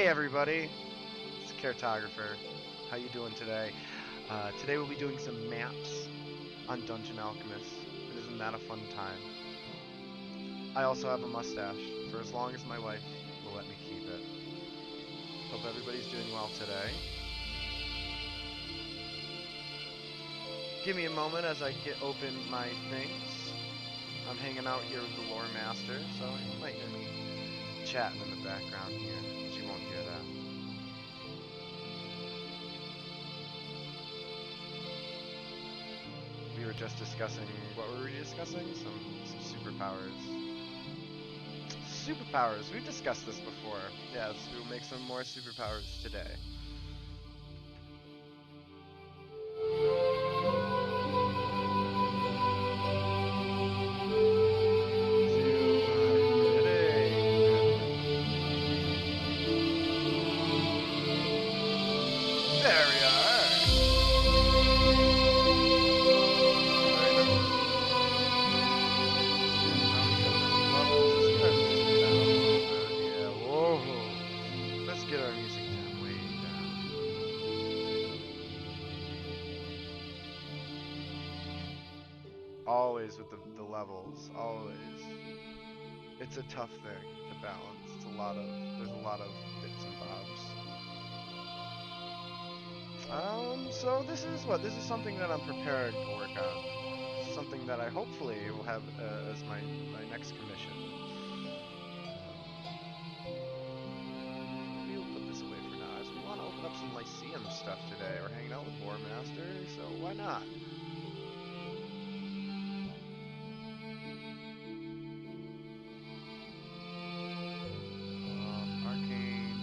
everybody, it's the Cartographer. How you doing today? Today we'll be doing some maps on Dungeon Alchemist. And isn't that a fun time? I also have a mustache for as long as my wife will let me keep it. Hope everybody's doing well today. Give me a moment as I get open my things. I'm hanging out here with the Lore Master, so you might hear me chatting in the background here, but you won't hear that. We were just discussing, what were we discussing? Some superpowers. Superpowers, we've discussed this before. Yes, we will make some more superpowers today. Always with the levels, always. It's a tough thing to balance. There's a lot of bits and bobs. So this is something that I'm preparing to work on. This is something that I hopefully will have as my next commission. Maybe we'll put this away for now, as we want to open up some Lyceum stuff today. We're hanging out with Lore Master, so why not?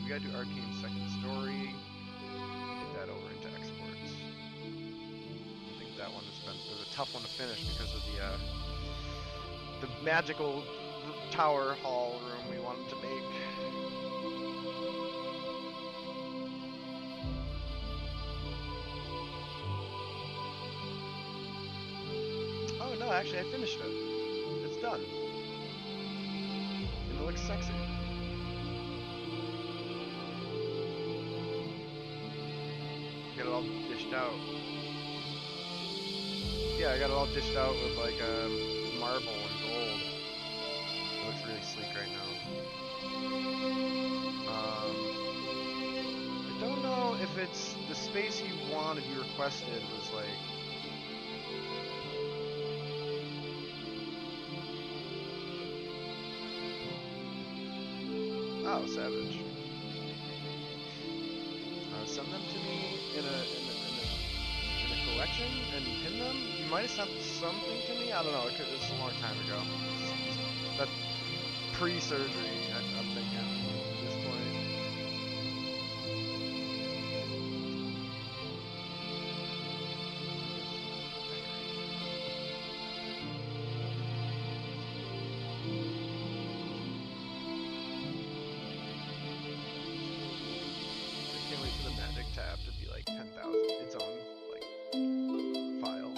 We gotta do Arcane second story. Get that over into exports. I think that one was a tough one to finish because of the magical tower hall room we wanted to make. Oh no, actually I finished it. It's done. And it looks sexy. Get it all dished out. Yeah, I got it all dished out with like marble and gold. It looks really sleek right now. I don't know if it's the space you wanted, you requested was like. Oh, savage. Send them to me in a collection and pin them. You might have sent something to me. I don't know. It was a long time ago. That's pre-surgery. I'm thinking at this point. Tab to be like 10,000, its own like file.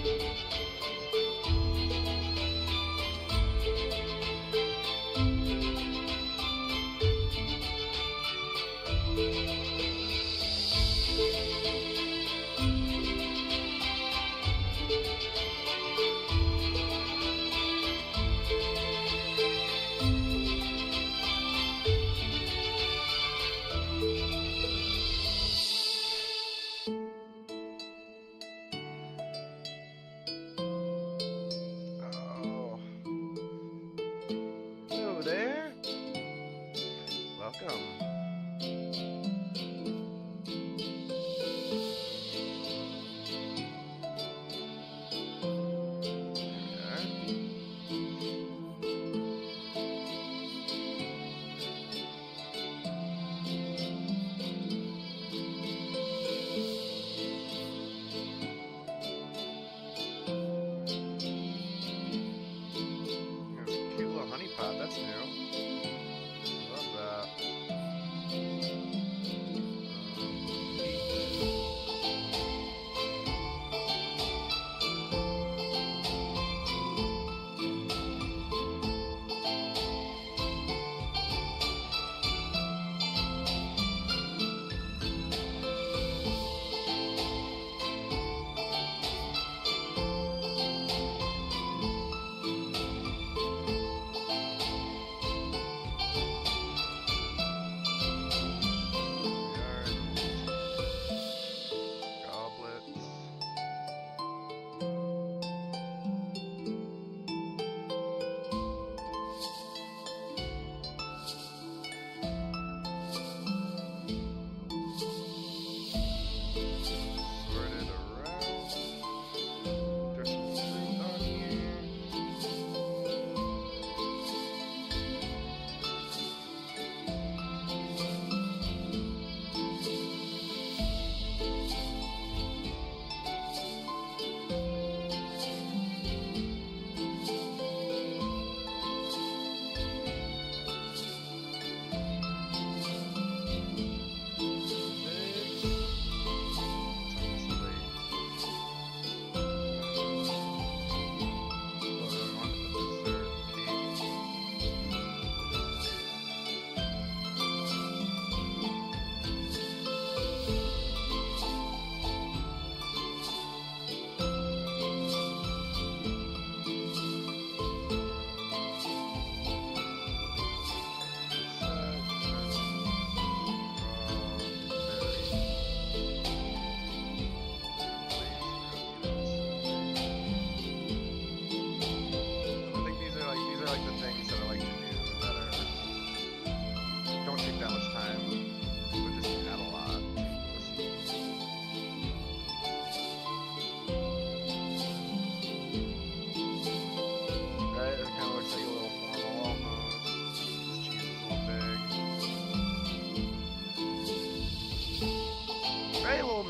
Oh, hello there. Welcome. There we are. There's a cute little honey pot. That's new. Love that. Goblets. Sorted around. There's some fruit on here.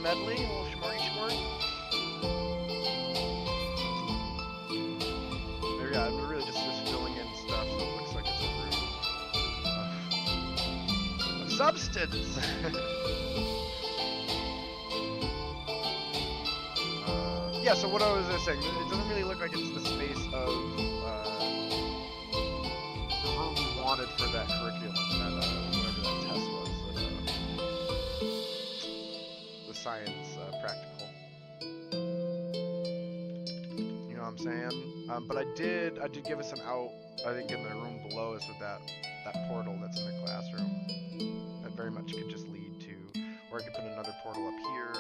medley, a little smorgasbord. There, yeah, we're really just filling in stuff so it looks like it's a room of substance. Yeah, so what I was saying, it doesn't really look like it's the space of the room we wanted for that curriculum, that whatever that test was, the science practical. You know what I'm saying? But I did give us an out, I think, in the room below us with that portal that's in the classroom. That very much could just lead to, or I could put another portal up here.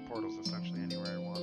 Portals essentially anywhere I wanted.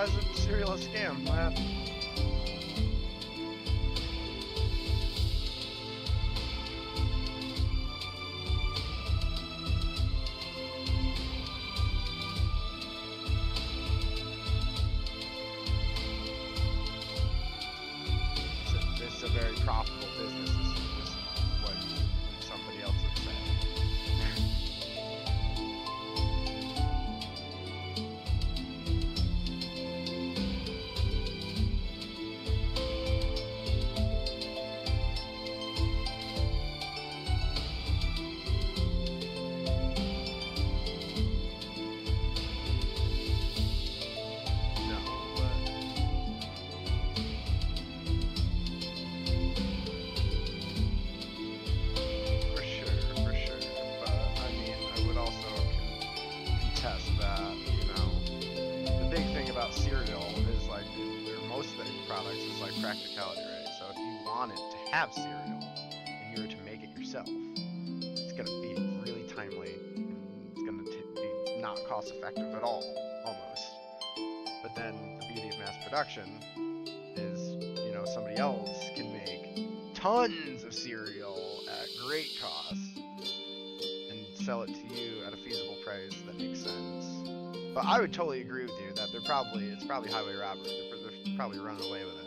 is cereal a scam? What happened? It's a very profitable business, is what somebody else would say. No, but for sure. But I mean, I would also contest that, you know, the big thing about cereal is like, or most of the products is like practicality, right? So if you wanted to have cereal and you were to make it yourself, it's gonna be really timely and it's gonna be not cost effective at all, almost. But then the beauty of mass production is, you know, somebody else can make tons of cereal at great cost and sell it to you at a feasible price that makes sense. But I would totally agree with you that it's probably highway robbery. They're probably running away with it.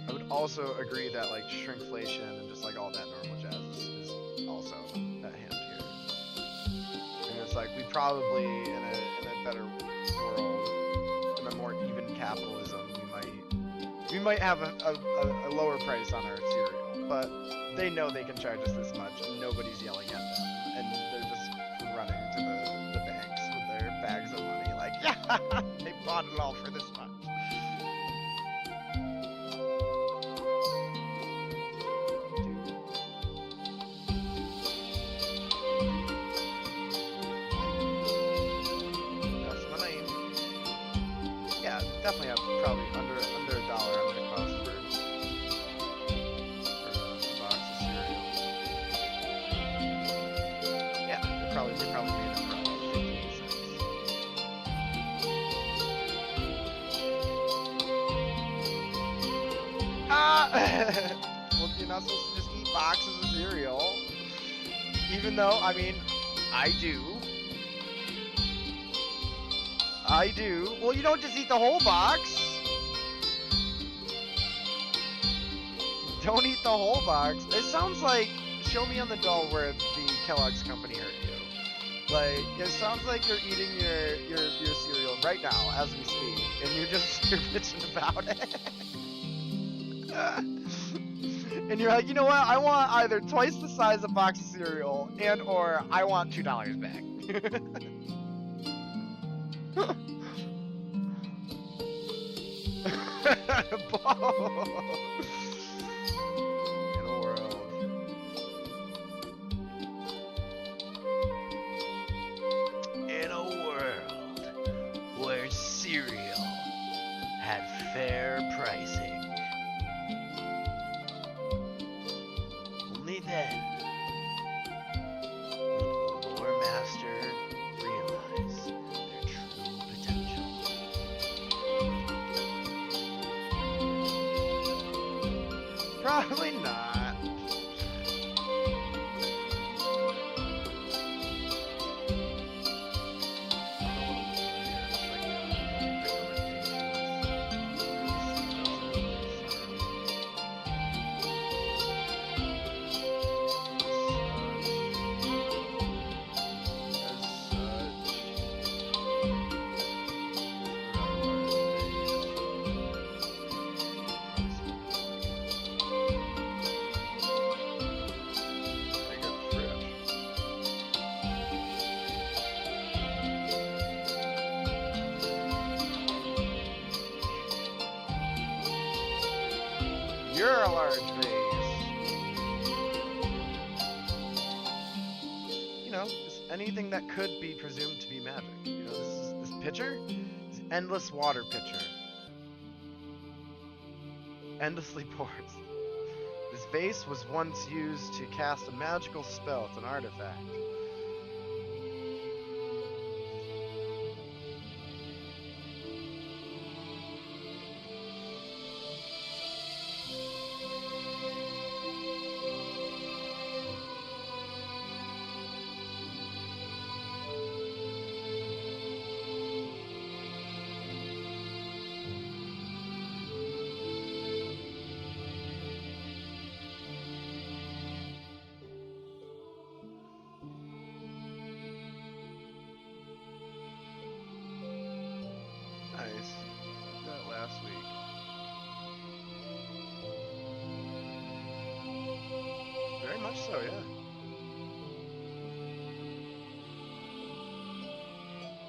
I would also agree that like shrinkflation and just like all that normal jazz is also at hand here. And it's like we probably in a better world, in a more even capitalism, we might have a lower price on our cereal, but they know they can charge us this much and nobody's yelling at them, and they're just running to the banks with their bags of money like, yeah, they bought it all for this much. Definitely have probably under $1 on the cost for a box of cereal. Yeah, they probably made it for about 15 cents. Well, you're not supposed to just eat boxes of cereal, even though, I mean, I do. Well, you don't just eat the whole box. Don't eat the whole box. It sounds like, show me on the doll where the Kellogg's company hurt you. Like, it sounds like you're eating your cereal right now as we speak, and you're bitching about it. And you're like, you know what? I want either twice the size of box of cereal, and or I want $2 back. In a world where cereal had fair pricing, only then would the lore master realize their true potential. Probably not. You're a large vase. You know, just anything that could be presumed to be magic. You know, this pitcher is an endless water pitcher. Endlessly pours. This vase was once used to cast a magical spell. It's an artifact. Nice. Did that last week. Very much so, yeah.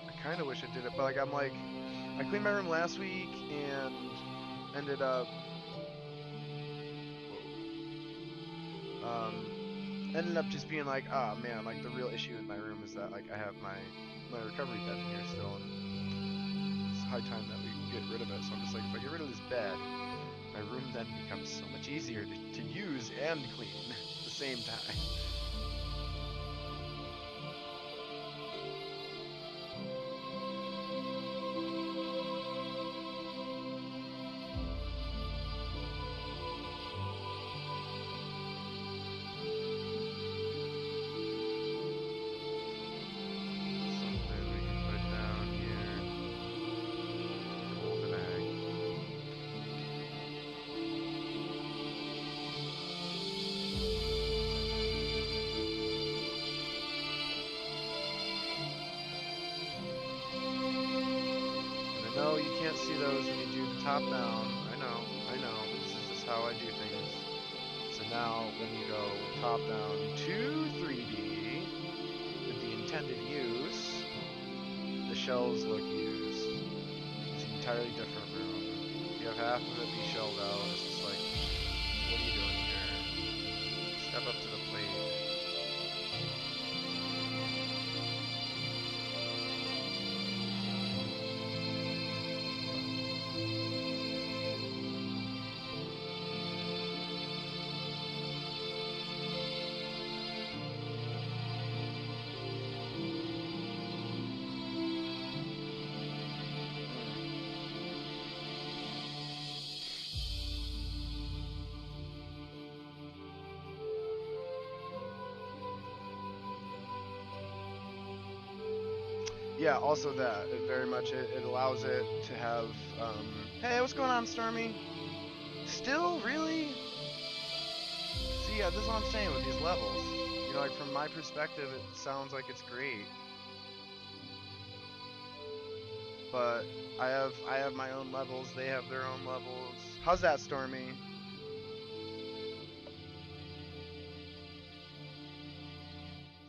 I kind of wish I did it, but like I cleaned my room last week and ended up, ended up just being like, oh man, like the real issue with my room is that like I have my recovery bed in here still, and it's high time that we get rid of it. So I'm just like, if I get rid of this bed, my room then becomes so much easier to use and clean at the same time. Something we can put down here. Golden egg. And I know you can't see those when you do the top down. I know. This is just how I do things. So now when you go top down to 3D with the intended use, the shells look used. It's an entirely different room. You have half of it be shelled out. It's just like, what are you doing here? Step up to the plate. Yeah, also that it very much it allows it to have. Hey, what's going on, Stormy? Still, really? See, yeah, this is what I'm saying with these levels. You know, like from my perspective, it sounds like it's great, but I have my own levels. They have their own levels. How's that, Stormy?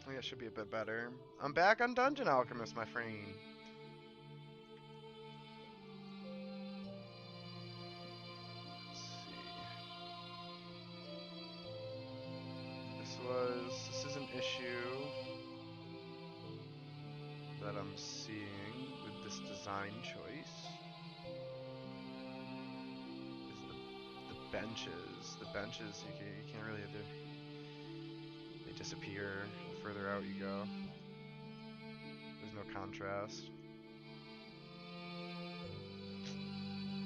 I think it should be a bit better. I'm back on Dungeon Alchemist, my friend. Let's see. This is an issue that I'm seeing with this design choice. Is the benches. The benches you can't really do. They disappear the further out you go. There's no contrast.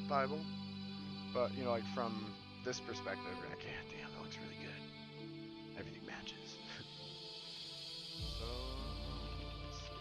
Bible. But you know, like from this perspective, you're like, yeah, damn, that looks really good. Everything matches. So let's see.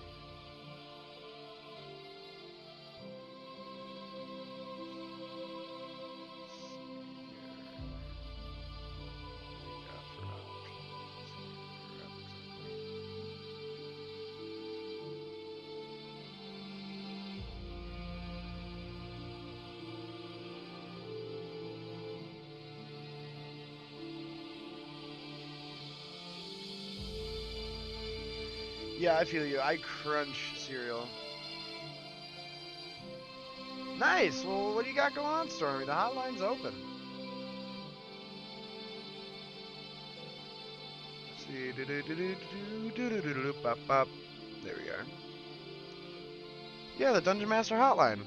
Yeah, I feel you. I crunch cereal. Nice. Well, what do you got going on, Stormy? The hotline's open. Let's see. There we are. Yeah, the Dungeon Master hotline.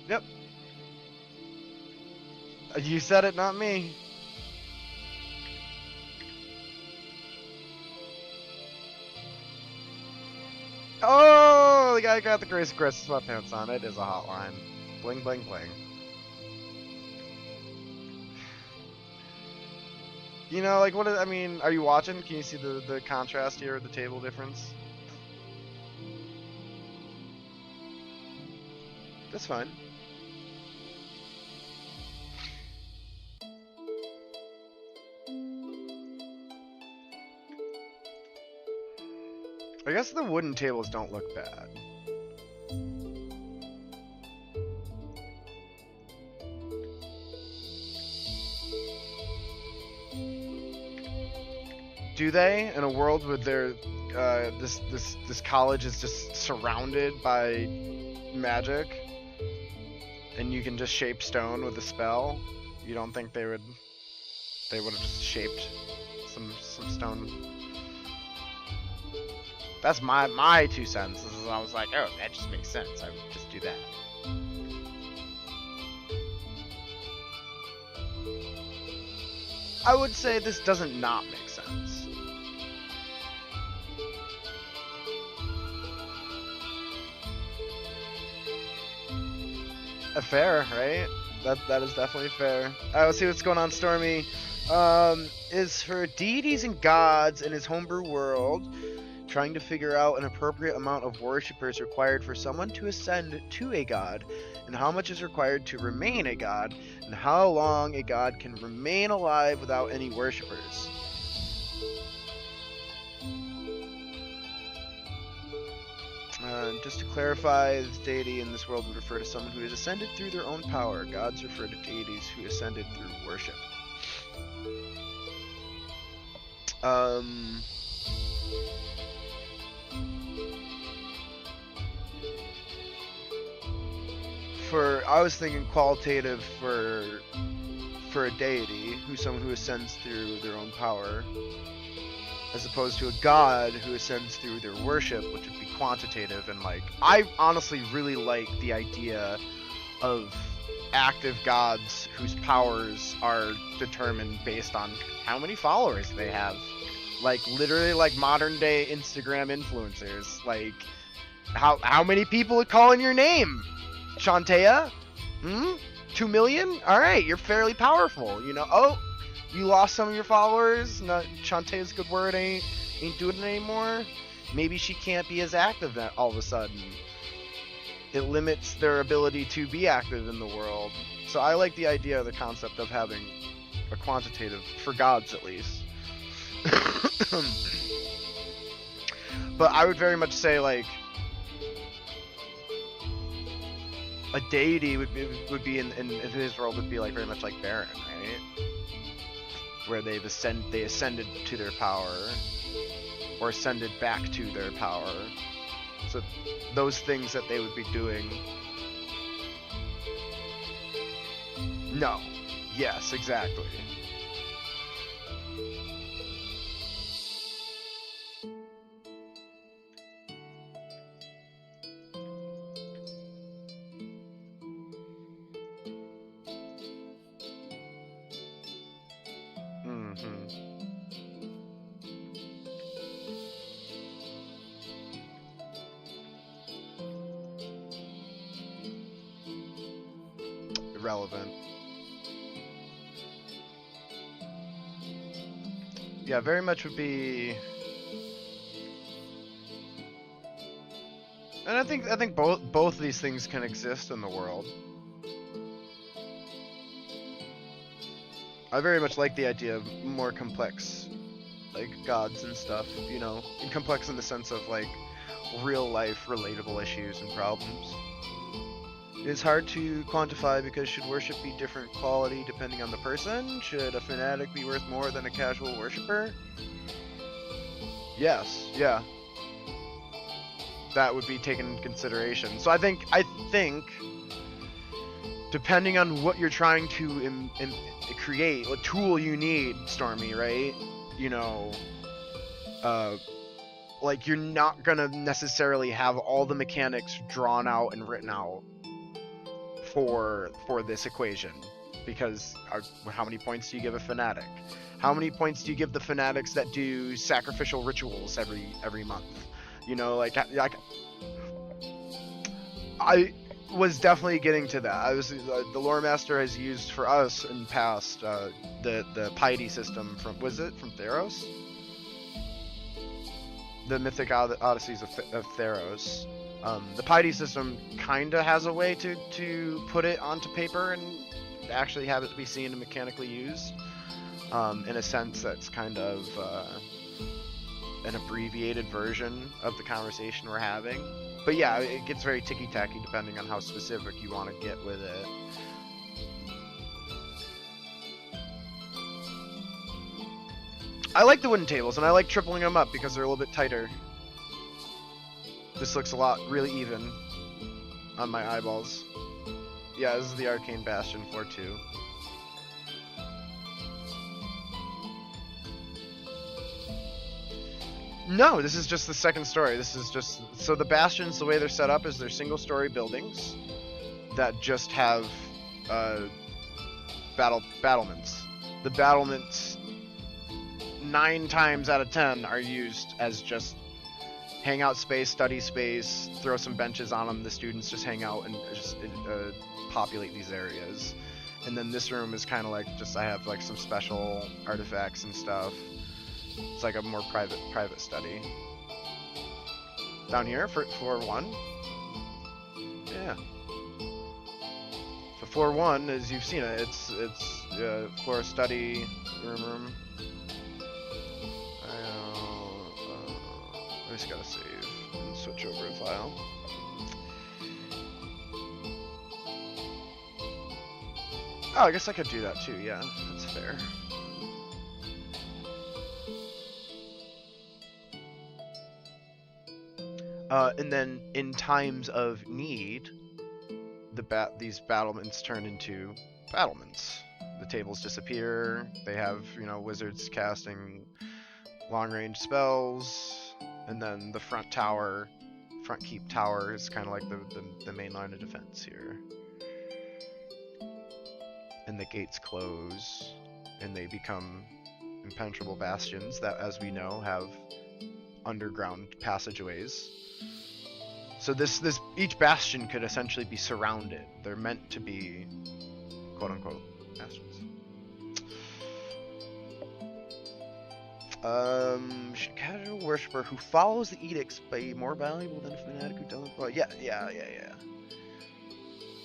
Yep. You said it, not me. Oh, the guy got the Grace Crest sweatpants on. It is a hotline. Bling, bling, bling. You know, like, what is, I mean, are you watching? Can you see the contrast here, the table difference? That's fine. I guess the wooden tables don't look bad. Do they? In a world where this college is just surrounded by magic, and you can just shape stone with a spell? You don't think they would have just shaped some stone? That's my 2 cents. I was like, oh, that just makes sense. I would just do that. I would say this doesn't not make sense. Fair, right? That is definitely fair. Let's see what's going on, Stormy. Is for deities and gods in his homebrew world, trying to figure out an appropriate amount of worshippers required for someone to ascend to a god, and how much is required to remain a god, and how long a god can remain alive without any worshippers. Just to clarify, this deity in this world would refer to someone who has ascended through their own power. Gods refer to deities who ascended through worship. I was thinking qualitative for a deity, who's someone who ascends through their own power, as opposed to a god who ascends through their worship, which would be quantitative. And like, I honestly really like the idea of active gods whose powers are determined based on how many followers they have. Like, literally, like modern day Instagram influencers. Like, how many people are calling your name? Shantaea? 2 million? Alright, you're fairly powerful, you know? Oh, you lost some of your followers? Shantaea's good word ain't doing it anymore? Maybe she can't be as active all of a sudden. It limits their ability to be active in the world. So I like the idea, the concept of having a quantitative, for gods at least. But I would very much say, like, a deity would be in his world would be like very much like Baron, right? Where they ascended to their power, or ascended back to their power. So those things that they would be doing. No. Yes, exactly. Irrelevant. Yeah, very much would be. And I think both these things can exist in the world. I very much like the idea of more complex, like, gods and stuff, you know, and complex in the sense of, like, real life relatable issues and problems. It's hard to quantify because should worship be different quality depending on the person? Should a fanatic be worth more than a casual worshiper? Yes, yeah. That would be taken into consideration. So I think depending on what you're trying to create, what tool you need, Stormy, right? You know, like, you're not gonna necessarily have all the mechanics drawn out and written out for this equation. because how many points do you give a fanatic? How many points do you give the fanatics that do sacrificial rituals every month? You know, like I was definitely getting to that. I was the lore master has used for us in past the piety system from from Theros, the Mythic Odysseys of Theros. The piety system kinda has a way to put it onto paper and actually have it be seen and mechanically used. In a sense, that's kind of an abbreviated version of the conversation we're having. But yeah, it gets very ticky-tacky depending on how specific you want to get with it. I like the wooden tables, and I like tripling them up because they're a little bit tighter. This looks really even on my eyeballs. Yeah, this is the Arcane Bastion floor 2. No, this is just the second story. This is just... So the bastions, the way they're set up is they're single-story buildings that just have battlements. The battlements, 9 times out of 10, are used as just hangout space, study space, throw some benches on them, the students just hang out and just populate these areas. And then this room is kind of like just, I have like some special artifacts and stuff. It's like a more private study. Down here for floor 1. Yeah. So floor 1, as you've seen it, it's floor study room. I just gotta save and switch over a file. Oh, I guess I could do that too. Yeah, that's fair. And then in times of need, these battlements turn into battlements. The tables disappear. They have, wizards casting long-range spells, and then the front keep tower is kind of like the main line of defense here. And the gates close, and they become impenetrable bastions that, as we know, have underground passageways. So each bastion could essentially be surrounded. They're meant to be, quote unquote, bastions. Casual worshiper who follows the edicts be more valuable than a fanatic who doesn't. Well, yeah.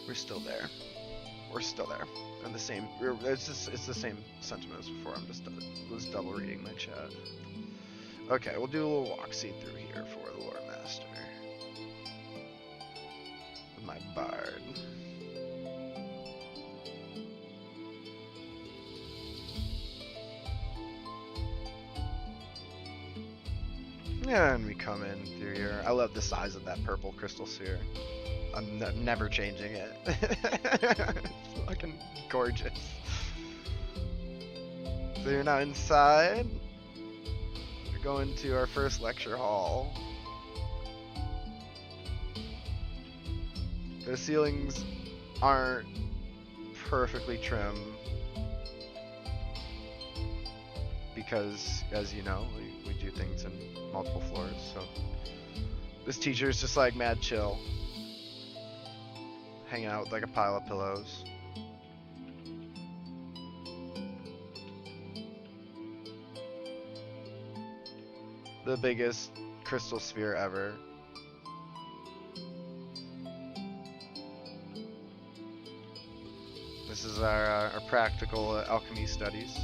We're still there. And the same. It's the same sentiment as before. Was double reading my chat. Okay, we'll do a little walk-see through here for the lore master. With my bard. And we come in through here. I love the size of that purple crystal sphere. I'm never changing it. It's fucking gorgeous. So you're now inside. We're going to our first lecture hall. The ceilings aren't perfectly trim because, as you know, we do things in multiple floors, so this teacher is just like mad chill, hanging out with like a pile of pillows. The biggest crystal sphere ever. This is our practical alchemy studies.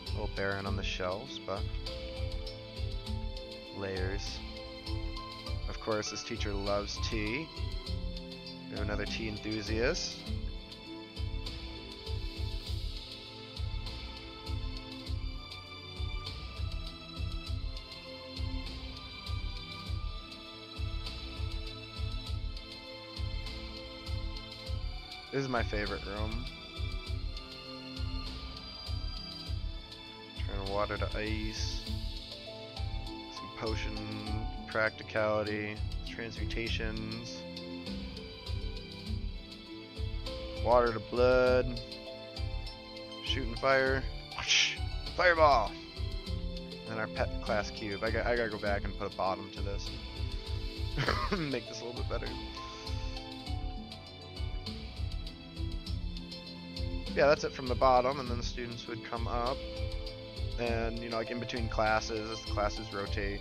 A little barren on the shelves, but layers. Of course, this teacher loves tea. We have another tea enthusiast. This is my favorite room. Turn water to ice. Some potion practicality. Transmutations. Water to blood. Shooting fire. Fireball! And our pet class cube. I gotta go back and put a bottom to this. Make this a little bit better. Yeah, that's it from the bottom, and then the students would come up. And, you know, like in between classes, as the classes rotate.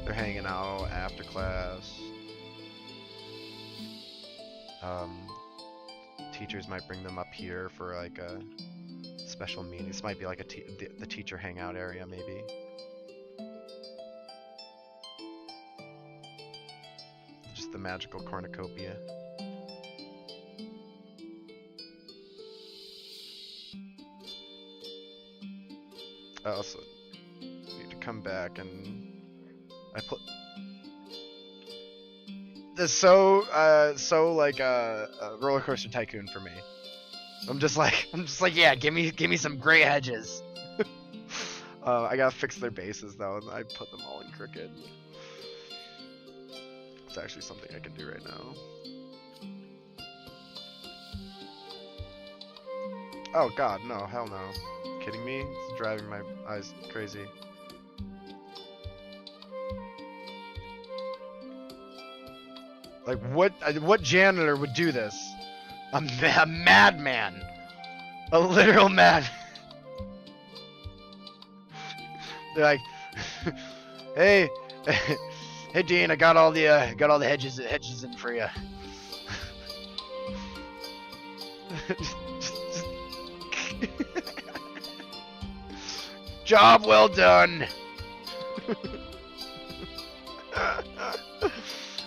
They're hanging out after class. Teachers might bring them up here for like a special meeting. This might be like the teacher hangout area, maybe. Just the magical cornucopia. I also need to come back and I put this so like a roller coaster tycoon for me. I'm just like yeah, give me some gray hedges. I gotta fix their bases though, and I put them all in crooked. It's actually something I can do right now. Oh god, no, hell no. Kidding me? It's driving my eyes crazy. Like what janitor would do this? A madman. A literal mad. They're like, hey, hey Dean, I got all the hedges in for you. Job well done.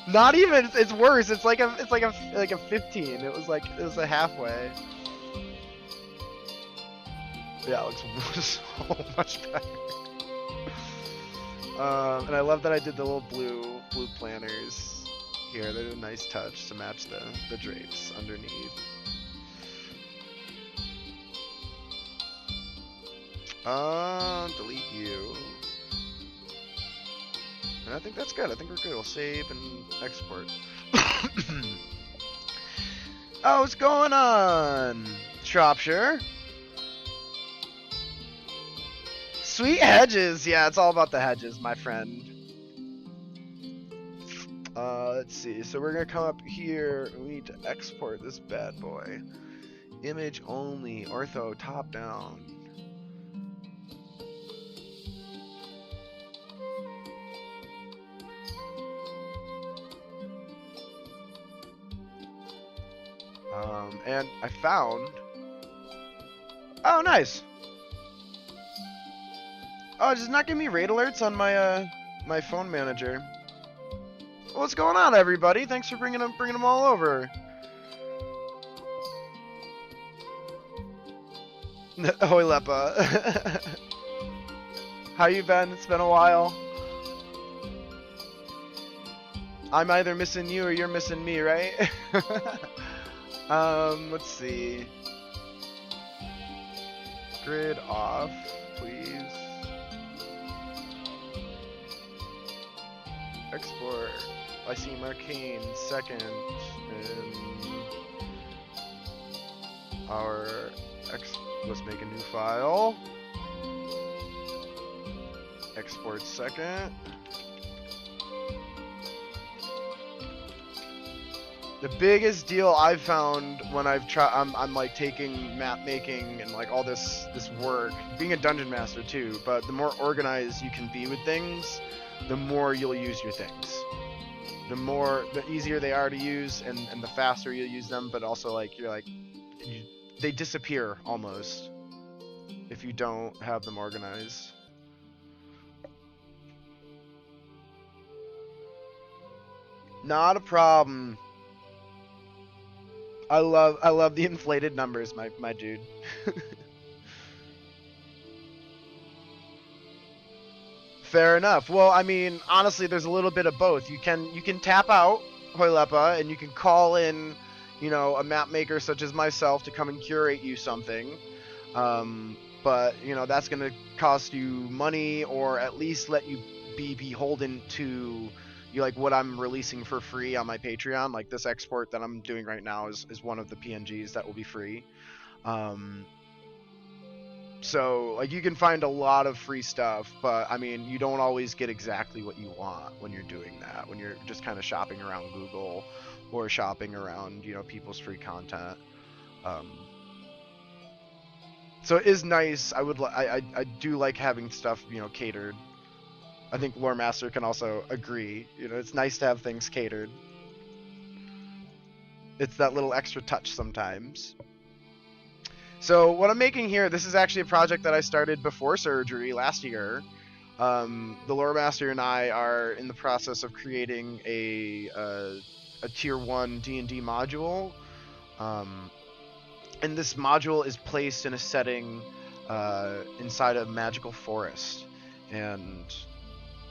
Not even. It's worse. It's like a 15. It was a halfway. Yeah, it looks so much better. And I love that I did the little blue planters here. They're a nice touch to match the drapes underneath. Delete you. And I think that's good. I think we're good. We'll save and export. Oh, what's going on, Shropshire? Sweet hedges. Yeah, it's all about the hedges, my friend. Let's see. So we're gonna come up here. We need to export this bad boy. Image only. Ortho top down. And I found. Oh, nice. Oh, does it not give me raid alerts on my my phone manager? What's going on, everybody? Thanks for bringing them all over. Hoi Lepa. How you been? It's been a while. I'm either missing you or you're missing me, right? Let's see. Grid off, please. Export. Lyceum Arcane second. And let's make a new file. Export second. The biggest deal I've found when I've tried, I'm like taking map making and like all this work, being a dungeon master too, but the more organized you can be with things, the more you'll use your things. The easier they are to use and the faster you'll use them, but also like they disappear almost if you don't have them organized. Not a problem. I love the inflated numbers, my dude. Fair enough. Well, I mean, honestly, there's a little bit of both. You can tap out Hoi Lepa, and you can call in, you know, a map maker such as myself to come and curate you something. But you know, that's gonna cost you money, or at least let you be beholden to, like what I'm releasing for free on my Patreon. Like this export that I'm doing right now is one of the PNGs that will be free. So like you can find a lot of free stuff, but I mean you don't always get exactly what you want when you're doing that. When you're just kind of shopping around Google or shopping around people's free content. Um, so it is nice. I do like having stuff catered. I think Lore Master can also agree. It's nice to have things catered. It's that little extra touch sometimes. So what I'm making here, this is actually a project that I started before surgery last year. The Lore Master and I are in the process of creating a tier 1 D&D module. And this module is placed in a setting inside a magical forest. And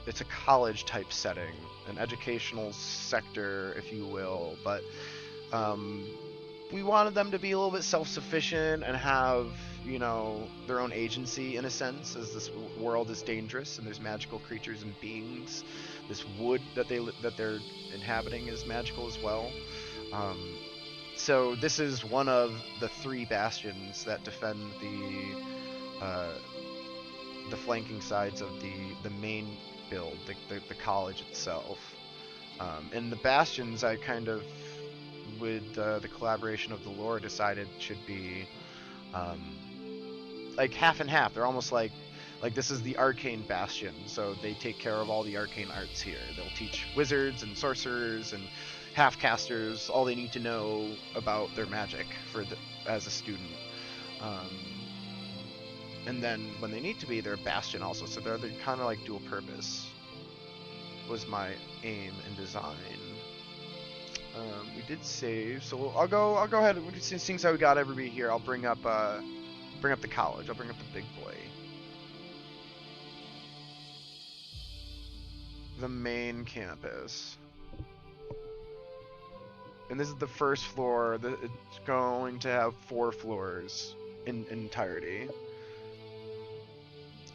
it's a college type setting, an educational sector, if you will. But we wanted them to be a little bit self-sufficient and have, their own agency in a sense, as this world is dangerous and there's magical creatures and beings. This wood that they're inhabiting is magical as well. So this is one of the 3 bastions that defend the flanking sides of the main build, the college itself. And the bastions, I kind of, with the collaboration of the lore, decided should be like half and half. They're almost like this is the arcane bastion, so they take care of all the arcane arts here. They'll teach wizards and sorcerers and half-casters all they need to know about their magic as a student. And then when they need to be, they're a bastion also, so they're kind of like dual purpose. Was my aim and design. We did save, so I'll go ahead. Since we got everybody here, I'll bring up the college. I'll bring up the big boy, the main campus. And this is the first floor. It's going to have 4 floors in entirety.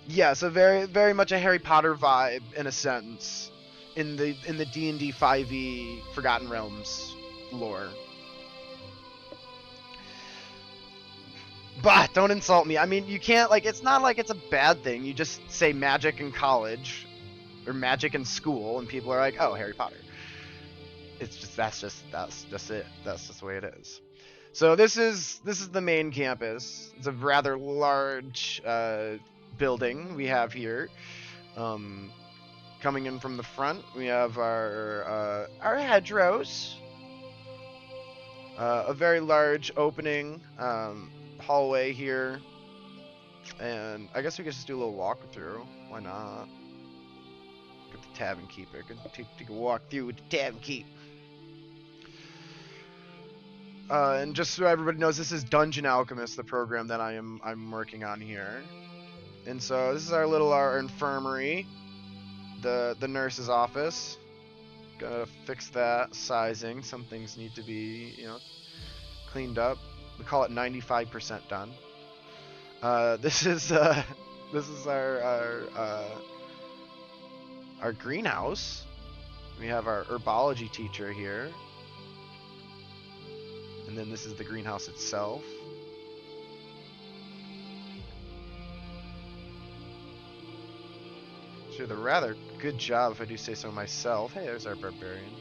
Yeah, so very, very much a Harry Potter vibe in a sense, in the D&D 5e Forgotten Realms lore. But don't insult me. I mean, you can't, like, it's not like it's a bad thing. You just say magic in college or magic in school, and people are like, "Oh, Harry Potter." It's just that's just it. That's just the way it is. So this is the main campus. It's a rather large building we have here. Coming in from the front, we have our hedgerows. A very large opening hallway here, and I guess we could just do a little walkthrough. Why not? Get the tavern keeper. Take a walk through with the tavern keep. And just so everybody knows, this is Dungeon Alchemist, the program that I'm working on here. And so this is our infirmary, the nurse's office. Gotta fix that sizing. Some things need to be cleaned up. We call it 95% done. This is our greenhouse. We have our herbology teacher here. And then this is the greenhouse itself. She did a rather good job, if I do say so myself. Hey, there's our barbarian.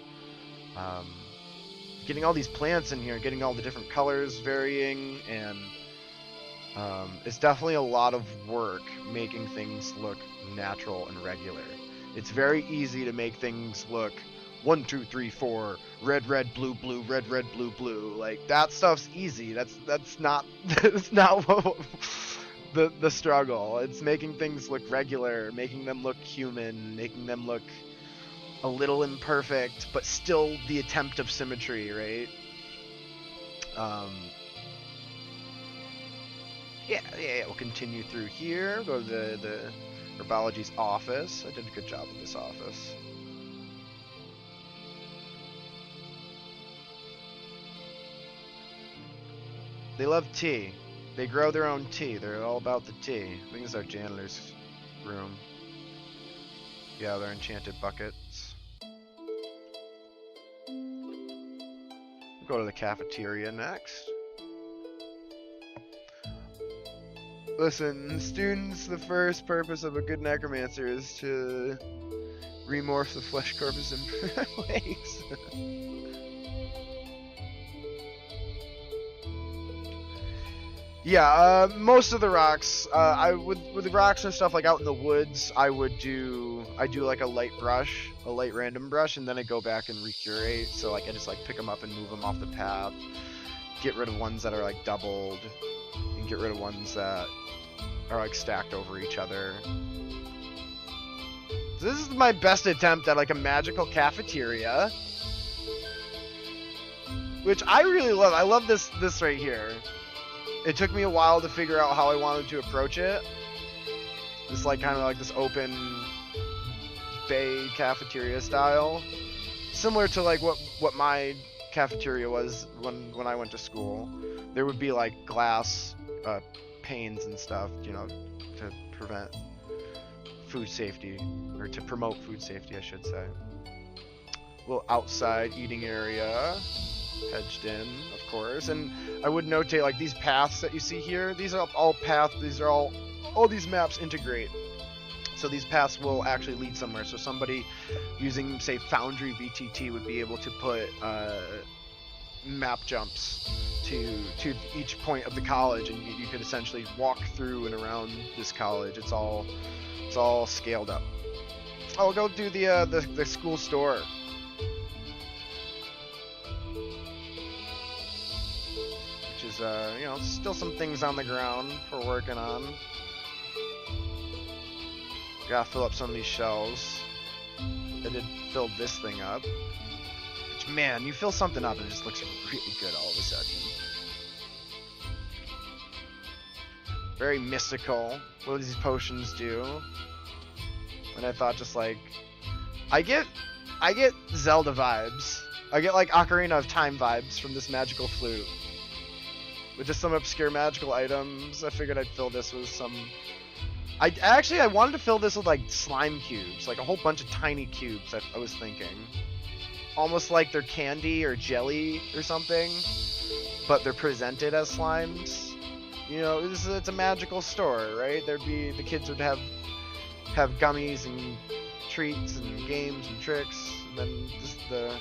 Getting all these plants in here, getting all the different colors varying, and it's definitely a lot of work making things look natural and regular. It's very easy to make things look 1, 2, 3, 4, red, red, blue, blue, red, red, blue, blue. Like, that stuff's easy. That's not what the struggle. It's making things look regular, making them look human, making them look a little imperfect, but still the attempt of symmetry, right? Yeah, we'll continue through here. Go to the herbology's office. I did a good job with this office. They love tea. They grow their own tea. They're all about the tea. I think this is our janitor's room. Yeah, they're enchanted buckets. Go to the cafeteria next. Listen, students, the first purpose of a good necromancer is to remorph the flesh corpus in legs. Yeah, most of the rocks, with the rocks and stuff like out in the woods, I do like a light random brush, and then I go back and recurate. So like I just like pick them up and move them off the path, get rid of ones that are like doubled, and get rid of ones that are like stacked over each other. So this is my best attempt at like a magical cafeteria, which I really love. I love this right here. It took me a while to figure out how I wanted to approach it. It's like kind of like this open bay cafeteria style, similar to like what my cafeteria was when I went to school. There would be like glass panes and stuff, you know, to prevent food safety, or to promote food safety, I should say. Little outside eating area, hedged in, of course. And I would notate like these paths that you see here, these are all paths, these are all these maps integrate. So these paths will actually lead somewhere. So somebody using, say, Foundry VTT would be able to put map jumps to each point of the college, and you could essentially walk through and around this college. It's all scaled up. I'll go do the school store. Which is you know, still some things on the ground we're working on. Gotta fill up some of these shelves. I did fill this thing up. Which, man, you fill something up and it just looks really good all of a sudden. Very mystical. What do these potions do? And I thought, just like, I get Zelda vibes. I get like Ocarina of Time vibes from this magical flute. With just some obscure magical items. I figured I'd fill this with some... I wanted to fill this with like slime cubes, like a whole bunch of tiny cubes. I was thinking, almost like they're candy or jelly or something, but they're presented as slimes. You know, it's a magical store, right? The kids would have gummies and treats and games and tricks, and then just the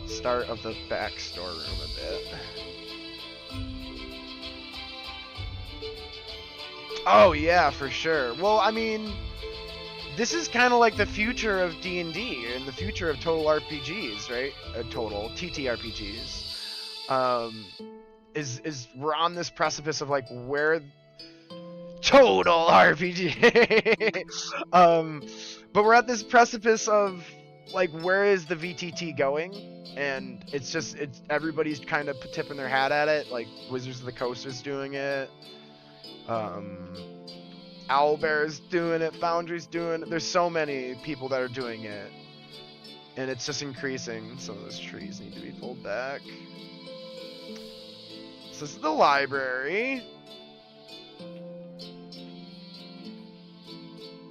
start of the back storeroom a bit. Oh yeah, for sure. Well, I mean, this is kind of like the future of D&D and the future of total RPGs, right? Total TTRPGs. Is we're on this precipice of like where total RPG. But we're at this precipice of like where is the VTT going? And it's everybody's kind of tipping their hat at it. Like Wizards of the Coast is doing it. Owlbear's doing it, Foundry's doing it. There's so many people that are doing it, and it's just increasing. Some of those trees need to be pulled back. So this is the library.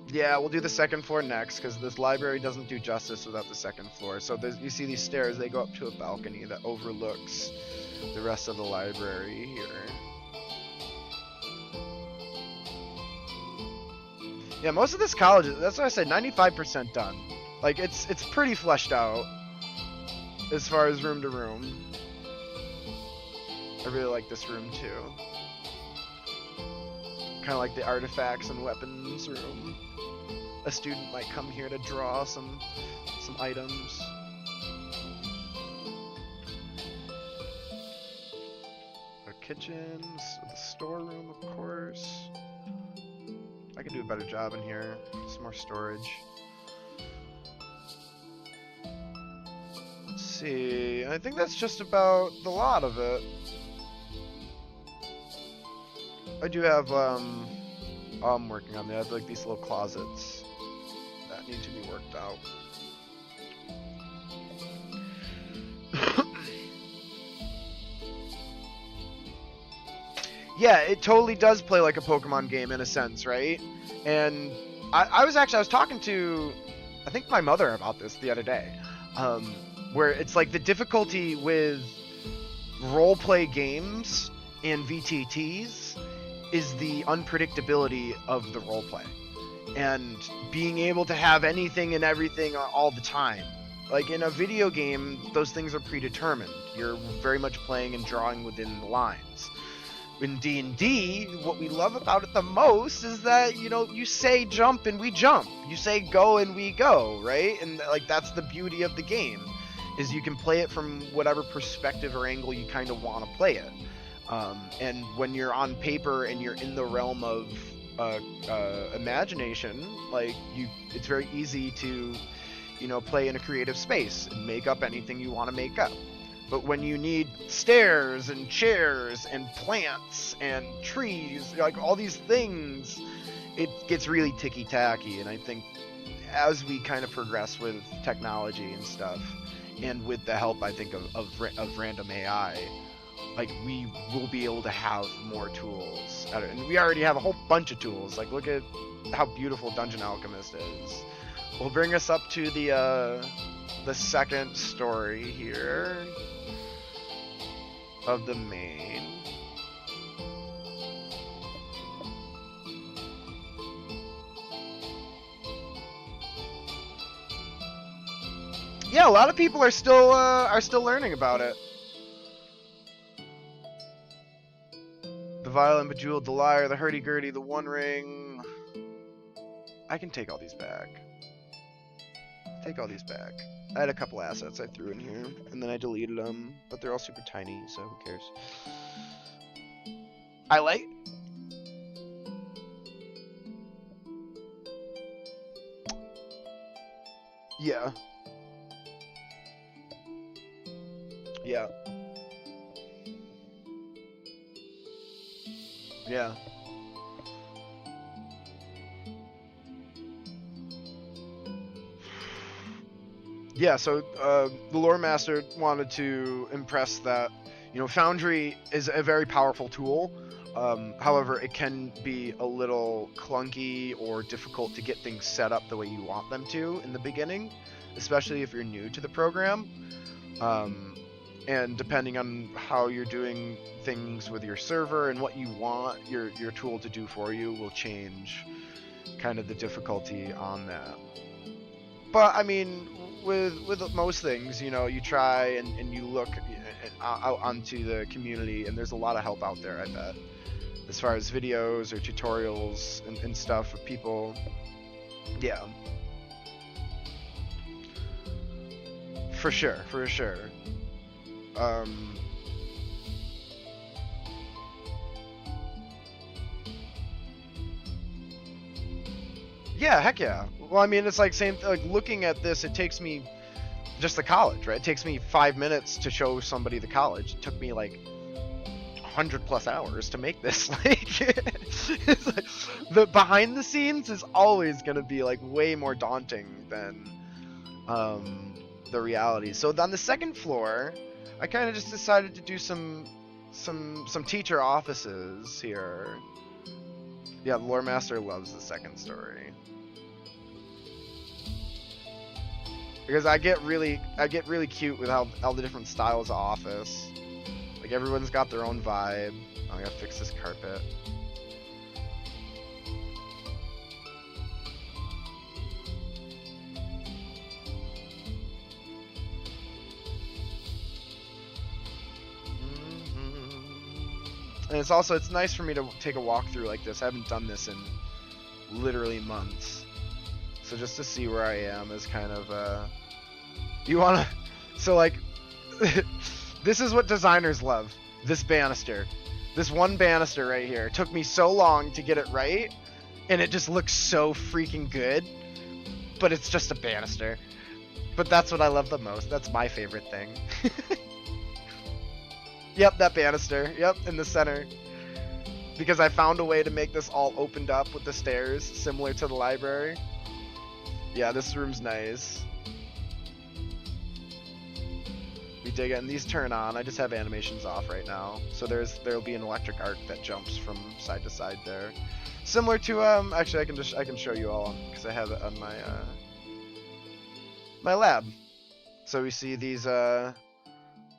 Yeah, we'll do the second floor next, because this library doesn't do justice without the second floor. So you see these stairs, they go up to a balcony that overlooks the rest of the library here. Yeah, most of this college, that's what I said, 95% done. Like, it's pretty fleshed out as far as room to room. I really like this room too. Kind of like the artifacts and weapons room. A student might come here to draw some items. Our kitchens, the storeroom, of course. I could do a better job in here. Some more storage. Let's see. I think that's just about the lot of it. I do have, I'm working on that. I have like these little closets that need to be worked out. Yeah, it totally does play like a Pokemon game in a sense, right? And I was talking to, I think, my mother about this the other day, where it's like the difficulty with roleplay games and VTTs is the unpredictability of the roleplay. And being able to have anything and everything all the time. Like in a video game, those things are predetermined. You're very much playing and drawing within the lines. In D&D, what we love about it the most is that, you know, you say jump and we jump. You say go and we go, right? And like that's the beauty of the game, is you can play it from whatever perspective or angle you kind of want to play it. And when you're on paper and you're in the realm of imagination, like it's very easy to, you know, play in a creative space and make up anything you want to make up. But when you need stairs and chairs and plants and trees, like all these things, it gets really ticky-tacky. And I think as we kind of progress with technology and stuff, and with the help, I think, of random AI, like we will be able to have more tools. And we already have a whole bunch of tools. Like look at how beautiful Dungeon Alchemist is. We'll bring us up to the second story here of the main. Yeah, a lot of people are still learning about it. The violent bejeweled, the liar, the hurdy-gurdy, the one ring. I can take all these back. Take all these back. I had a couple assets I threw in here, and then I deleted them, but they're all super tiny, so who cares? I like... Yeah. Yeah. Yeah. Yeah, so the lore master wanted to impress that, you know, Foundry is a very powerful tool. However, it can be a little clunky or difficult to get things set up the way you want them to in the beginning, especially if you're new to the program. And depending on how you're doing things with your server and what you want your tool to do for you will change kind of the difficulty on that. But I mean, with most things, you know, you try and you look out onto the community, and there's a lot of help out there, I bet, as far as videos or tutorials and stuff of people. Yeah, for sure. Yeah, heck yeah. Well, I mean, it's like same like looking at this. It takes me just the college, right? It takes me 5 minutes to show somebody the college. It took me like 100+ hours to make this. Like, it's like the behind the scenes is always gonna be like way more daunting than the reality. So on the second floor, I kind of just decided to do some teacher offices here. Yeah, the lore master loves the second story. Because I get really cute with how all the different styles of office. Like everyone's got their own vibe. I gotta fix this carpet. And it's nice for me to take a walkthrough like this. I haven't done this in literally months. So just to see where I am is kind of you wanna so like this is what designers love. This banister. This one banister right here. It took me so long to get it right, and it just looks so freaking good. But it's just a banister. But that's what I love the most. That's my favorite thing. Yep, that banister. Yep, in the center. Because I found a way to make this all opened up with the stairs, similar to the library. Yeah, this room's nice. We dig it, and these turn on. I just have animations off right now. So there'll be an electric arc that jumps from side to side there. Similar to actually I can show you all because I have it on my my lab. So we see these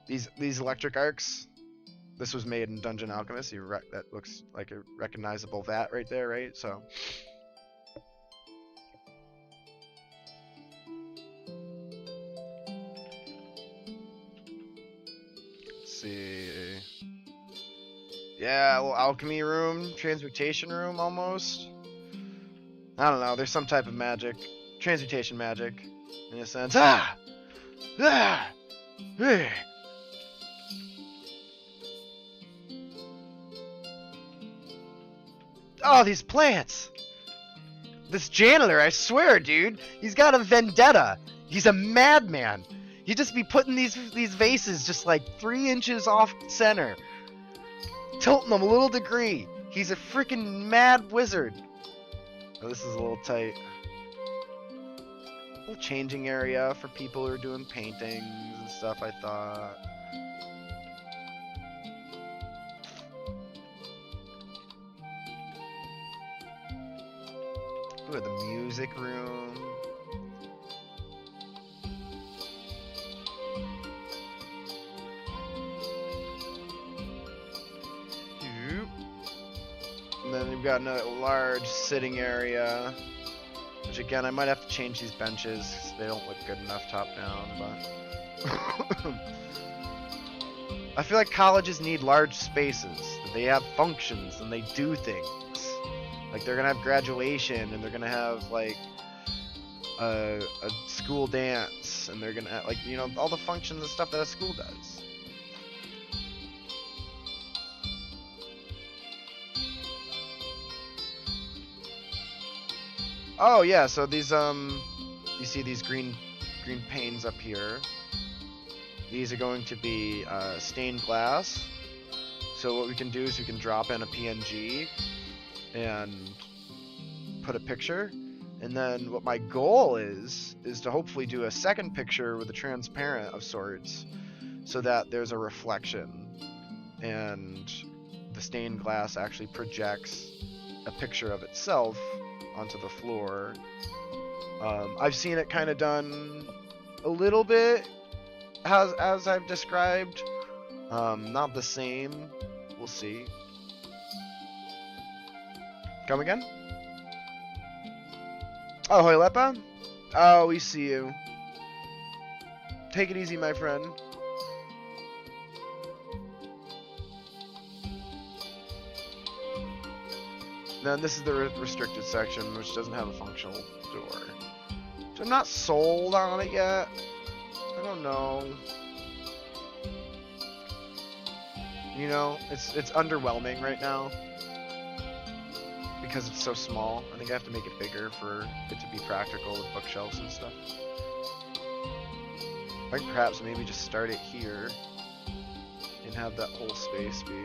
These electric arcs. This was made in Dungeon Alchemist. That looks like a recognizable vat right there, right? So. Let's see. Yeah, a little alchemy room, transmutation room almost. I don't know. There's some type of magic, transmutation magic, in a sense. Ah, ah, eh. Oh, these plants. This janitor, I swear, dude, he's got a vendetta. He's a madman. He'd just be putting these vases just like 3 inches off center, tilting them a little degree. He's a freaking mad wizard. Oh, this is a little tight. A little changing area for people who are doing paintings and stuff, I thought. Ooh, the music room. And then we've got a large sitting area, which again, I might have to change these benches because they don't look good enough top down, but I feel like colleges need large spaces, that they have functions and they do things. Like they're gonna have graduation and they're gonna have like a school dance and they're gonna have, like, you know, all the functions and stuff that a school does. Oh yeah, so these you see these green panes up here. These are going to be stained glass. So what we can do is we can drop in a PNG and put a picture. And then what my goal is to hopefully do a second picture with a transparent of sorts so that there's a reflection and the stained glass actually projects a picture of itself onto the floor. I've seen it kind of done a little bit as I've described. Not the same. We'll see. Come again? Oh, Hoylepa? Oh, we see you. Take it easy, my friend. Then this is the restricted section, which doesn't have a functional door. So I'm not sold on it yet. I don't know. You know, it's underwhelming right now because it's so small. I think I have to make it bigger for it to be practical with bookshelves and stuff. I think perhaps maybe just start it here and have that whole space be.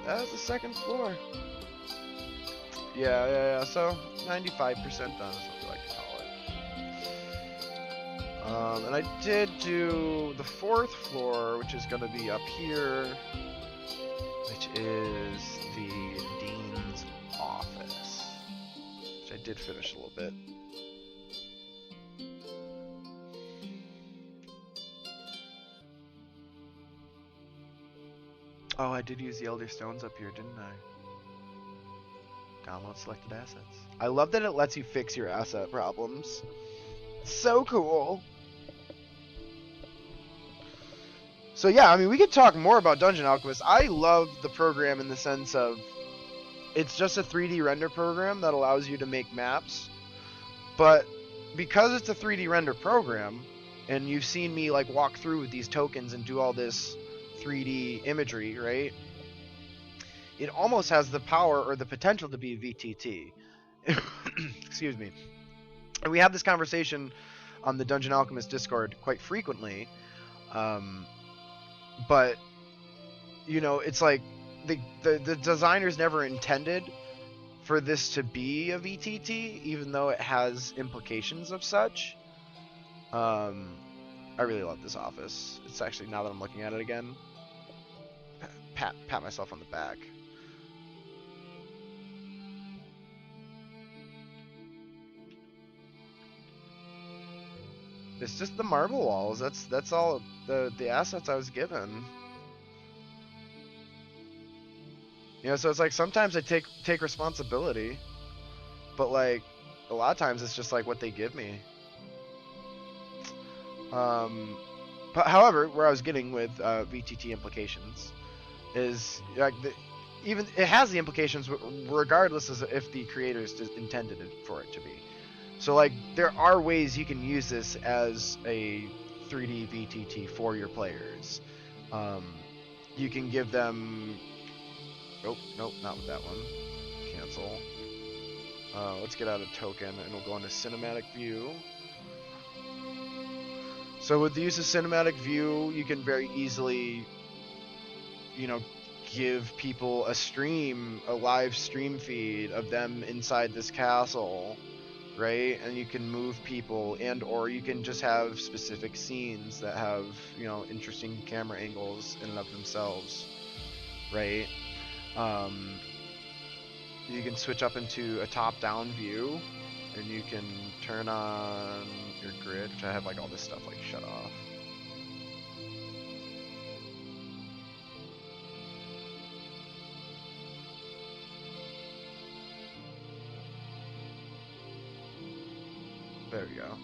That's the second floor. Yeah. So 95% done is what we like to call it. And I did do the 4th floor, which is going to be up here, which is the dean's office, which I did finish a little bit. Oh, I did use the Elder Stones up here, didn't I? Download selected assets. I love that it lets you fix your asset problems. So cool. So yeah, I mean, we could talk more about Dungeon Alchemist. I love the program in the sense of it's just a 3D render program that allows you to make maps. But because it's a 3D render program, and you've seen me like walk through with these tokens and do all this 3D imagery, right? It almost has the power or the potential to be VTT. Excuse me. And we have this conversation on the Dungeon Alchemist Discord quite frequently. But you know, it's like the designers never intended for this to be a VTT, even though it has implications of such. I really love this office. It's actually, now that I'm looking at it again, pat myself on the back. It's just the marble walls. That's all the assets I was given. You know, so it's like sometimes I take responsibility, but like a lot of times it's just like what they give me. But however, where I was getting with VTT implications is like even it has the implications regardless as if the creators intended it for it to be. So like there are ways you can use this as a 3D VTT for your players. You can give them. Oh, nope, not with that one. Cancel. Let's get out of token and we'll go into cinematic view. So with the use of cinematic view, you can very easily, you know, give people a live stream feed of them inside this castle, right? And you can move people, and or you can just have specific scenes that have, you know, interesting camera angles in and of themselves, right? You can switch up into a top-down view, and you can turn on your grid, which I have like all this stuff like shut off. There we go.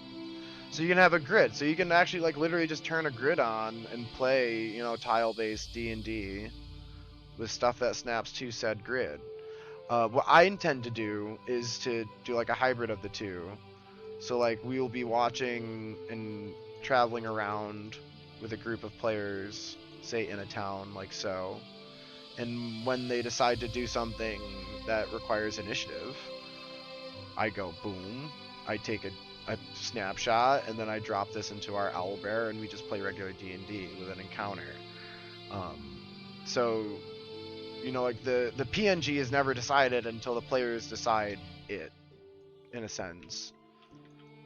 So you can have a grid. So you can actually like literally just turn a grid on and play, you know, tile-based D&D with stuff that snaps to said grid. What I intend to do is to do like a hybrid of the two. So like we will be watching and traveling around with a group of players, say in a town like so. And when they decide to do something that requires initiative, I go boom, I take a snapshot, and then I drop this into our owlbear and we just play regular D&D with an encounter. So, you know, like the PNG is never decided until the players decide it, in a sense.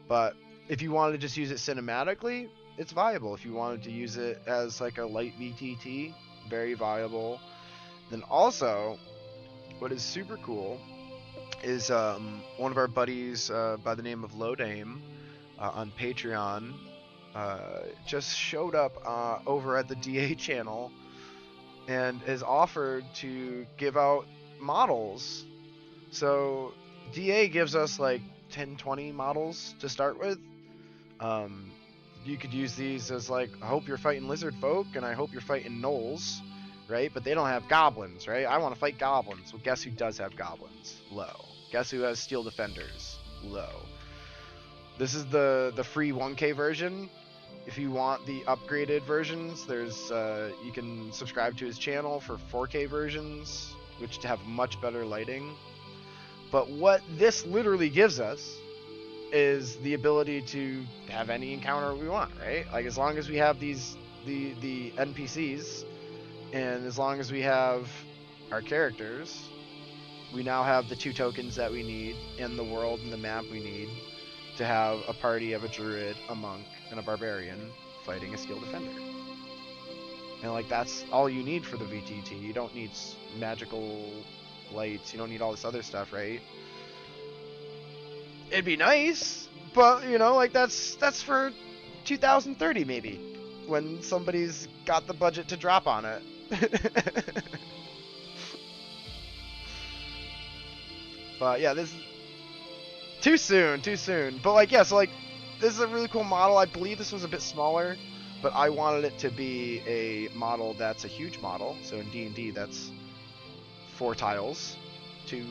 But if you wanted to just use it cinematically, it's viable. If you wanted to use it as like a light VTT, very viable. Then also, what is super cool is one of our buddies by the name of Lodame on Patreon just showed up over at the DA channel and has offered to give out models. So DA gives us like 10-20 models to start with. You could use these as like, I hope you're fighting lizard folk and I hope you're fighting gnolls, right? But they don't have goblins, right? I want to fight goblins. Well, guess who does have goblins? Low. Guess who has steel defenders? Low. This is the free 1K version. If you want the upgraded versions, there's you can subscribe to his channel for 4K versions, which have much better lighting. But what this literally gives us is the ability to have any encounter we want, right? Like as long as we have the NPCs, and as long as we have our characters, we now have the 2 tokens that we need in the world and the map we need to have a party of a druid, a monk, and a barbarian fighting a skilled defender. And like that's all you need for the VTT. You don't need magical lights. You don't need all this other stuff, right? It'd be nice, but you know, like that's for 2030 maybe, when somebody's got the budget to drop on it. But yeah, this is too soon. But like, yeah, so like this is a really cool model. I believe this was a bit smaller, but I wanted it to be a model that's a huge model. So in D&D, that's 4 tiles, 2,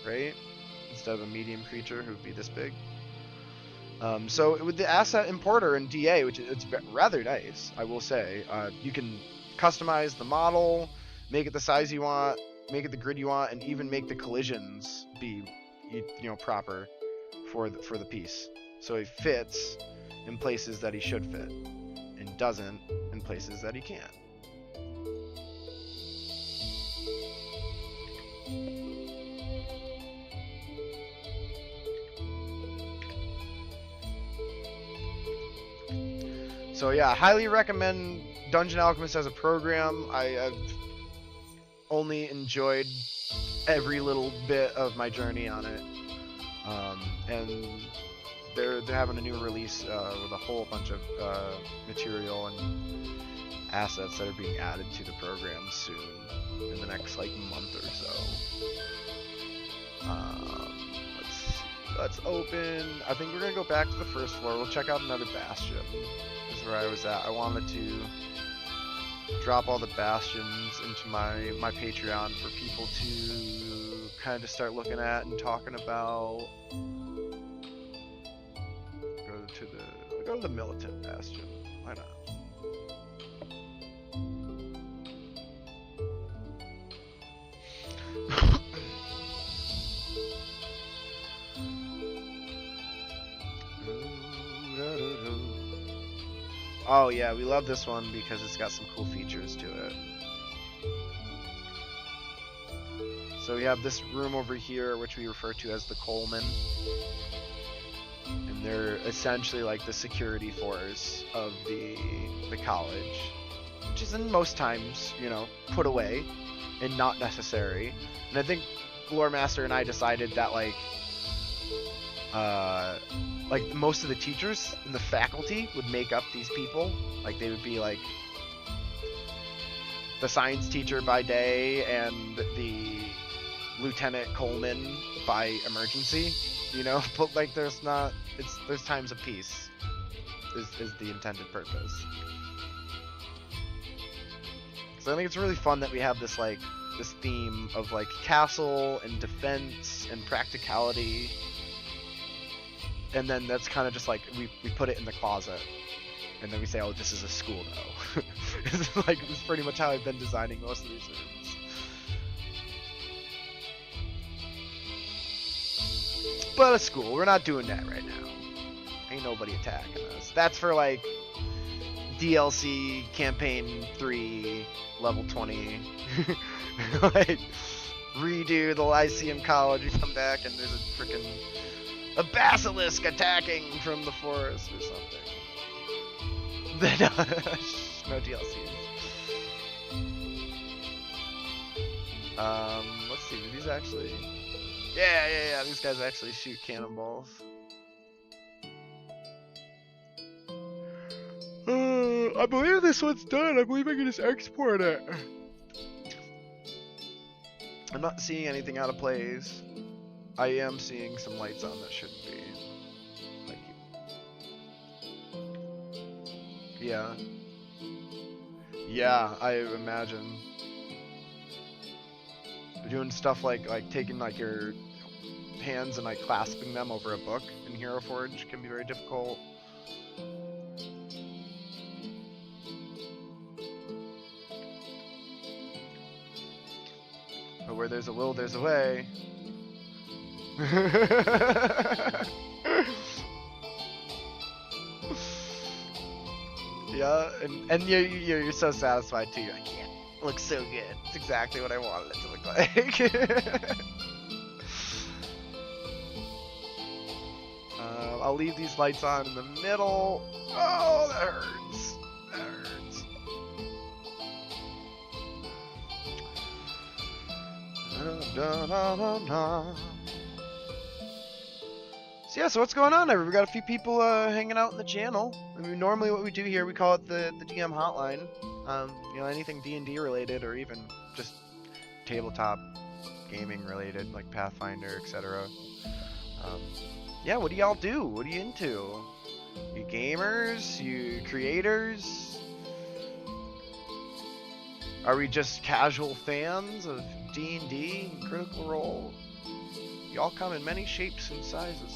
right? Instead of a medium creature who would be this big. So with the asset importer in DA, which it's rather nice, I will say, you can customize the model, make it the size you want, make it the grid you want, and even make the collisions be, you know, proper for the piece. So he fits in places that he should fit, and doesn't in places that he can't. So yeah, highly recommend Dungeon Alchemist as a program. I've only enjoyed every little bit of my journey on it, and they're having a new release with a whole bunch of material and assets that are being added to the program soon in the next like month or so. Let's open. I think we're gonna go back to the first floor. We'll check out another bastion. This is where I was at. I wanted to drop all the bastions into my Patreon for people to kind of start looking at and talking about. Go to the militant bastion. Why not? Oh yeah, we love this one because it's got some cool features to it. So we have this room over here, which we refer to as the Coleman. And they're essentially like the security force of the college, which is in most times, you know, put away and not necessary. And I think Lore Master and I decided that like most of the teachers and the faculty would make up these people. Like they would be like the science teacher by day and the Lieutenant Coleman by emergency, you know. But like there's times of peace is the intended purpose. So I think it's really fun that we have this like this theme of like castle and defense and practicality. And then that's kind of just like we put it in the closet, and then we say, "Oh, this is a school now." It's pretty much how I've been designing most of these rooms. But a school, we're not doing that right now. Ain't nobody attacking us. That's for like DLC campaign 3 level 20. Like redo the Lyceum College. You come back and there's a freaking a basilisk attacking from the forest or something. No DLCs. Let's see, do these actually... Yeah, these guys actually shoot cannonballs. I believe this one's done. I believe I can just export it. I'm not seeing anything out of place. I am seeing some lights on that shouldn't be. Like, yeah. Yeah, I imagine. Doing stuff like taking like your hands and like clasping them over a book in Hero Forge can be very difficult. But where there's a will, there's a way. Yeah, and you're so satisfied too. You're like, yeah, it looks so good. It's exactly what I wanted it to look like. I'll leave these lights on in the middle. Oh, that hurts. That hurts. So yeah, so what's going on? We got a few people hanging out in the channel. I mean, normally what we do here, we call it the DM hotline. You know, anything D&D related, or even just tabletop gaming related, like Pathfinder, etc. Yeah, what do y'all do? What are you into? You gamers? You creators? Are we just casual fans of D&D and Critical Role? Y'all come in many shapes and sizes.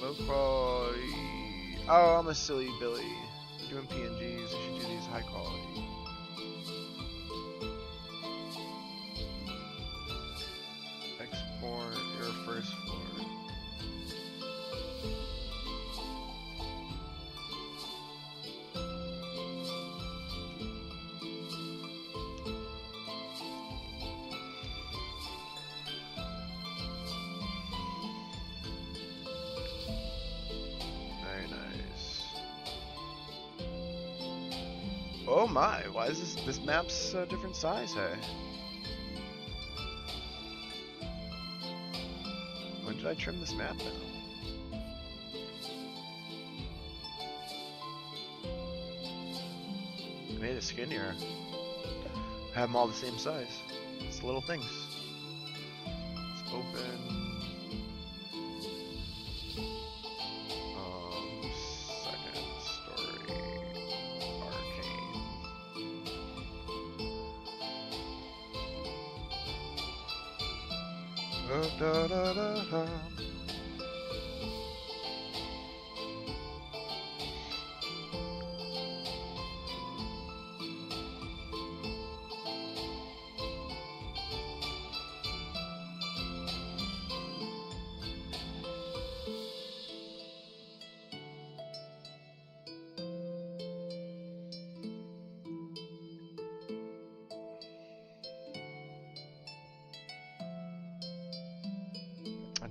Low quality. Oh, I'm a silly Billy. I'm doing PNGs. I should do these high quality. Export your first floor. Very nice. Oh my, why is this map's a different size, hey? When did I trim this map down? I made it skinnier. Have them all the same size. It's little things. Let's open. Second story. Arcane. Da, da, da, da.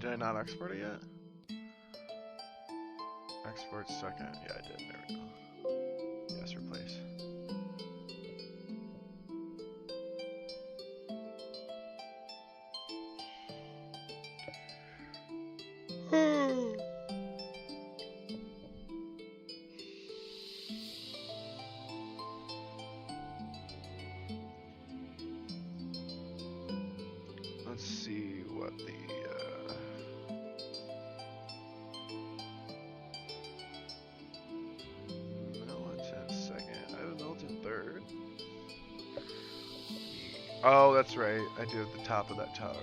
Did I not export it yet? Export second. Yeah, I did. There we go. Yes, replace. Let's see what the militant second. I have a militant third. Oh, that's right. I do at the top of that tower.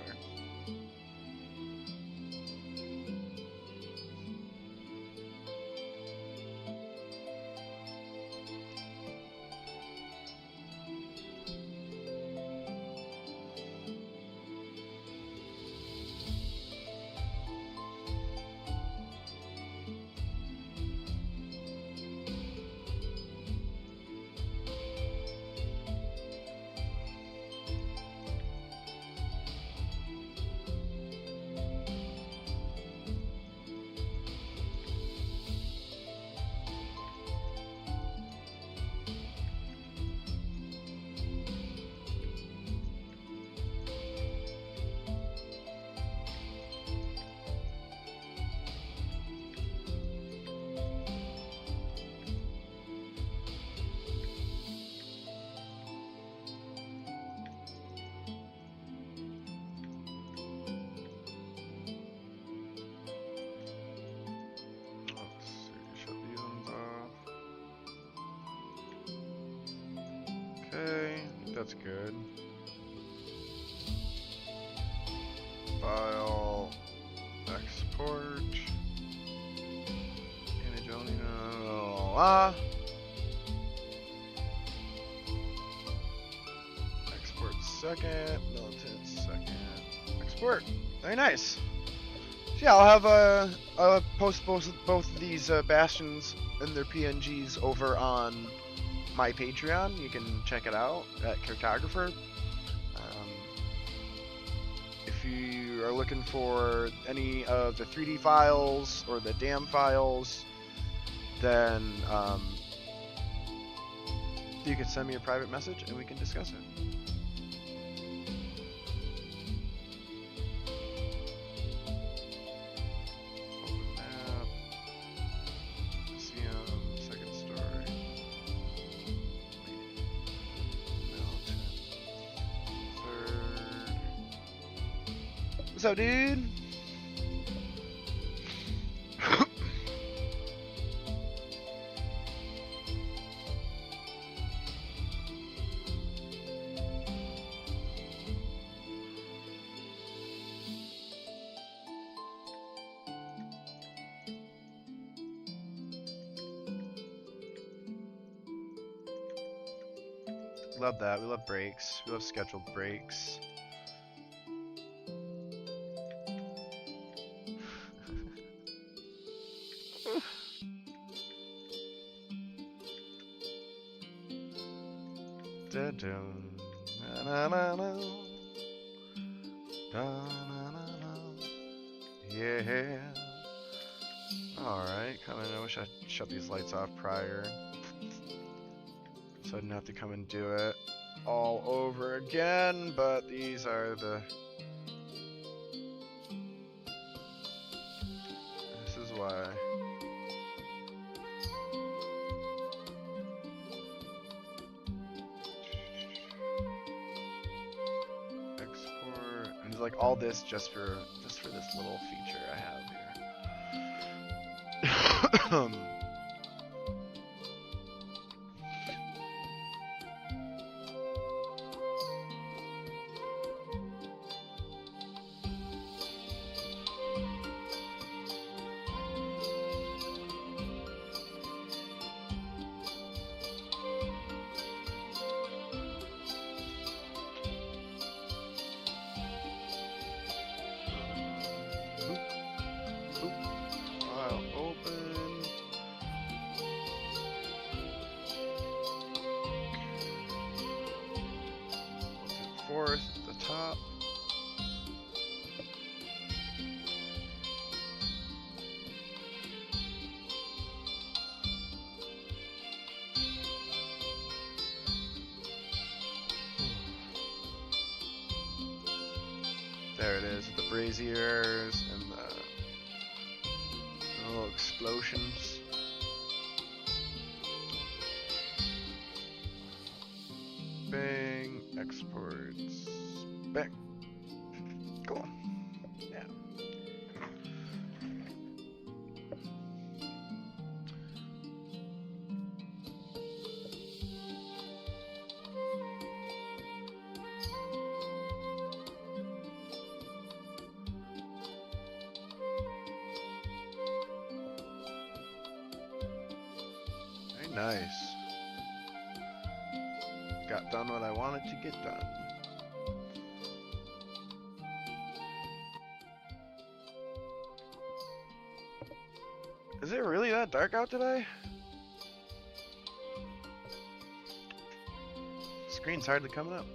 Okay, that's good. File, export, image only, export second, militant second, export. Very nice. So yeah, I'll post both of these bastions and their PNGs over on my Patreon. You can check it out at Cartographer. If you are looking for any of the 3D files or the DAM files, then you can send me a private message and we can discuss it. Open map. Lyceum, second story. Mountain. Third. What's up, dude? Love that. We love breaks. We love scheduled breaks. Yeah. Alright, coming. I wish I shut these lights off prior. so I didn't have to come and do it all over again, but these are the... This is why. Export, and it's like all this just for this little feature I have here. File open. Fourth at the top. There it is, the braziers and the little explosions. Bang, exports, bang. Cool. Yeah. Very nice. Got done what I wanted to get done. Is it really that dark out today? Screen's hardly coming up.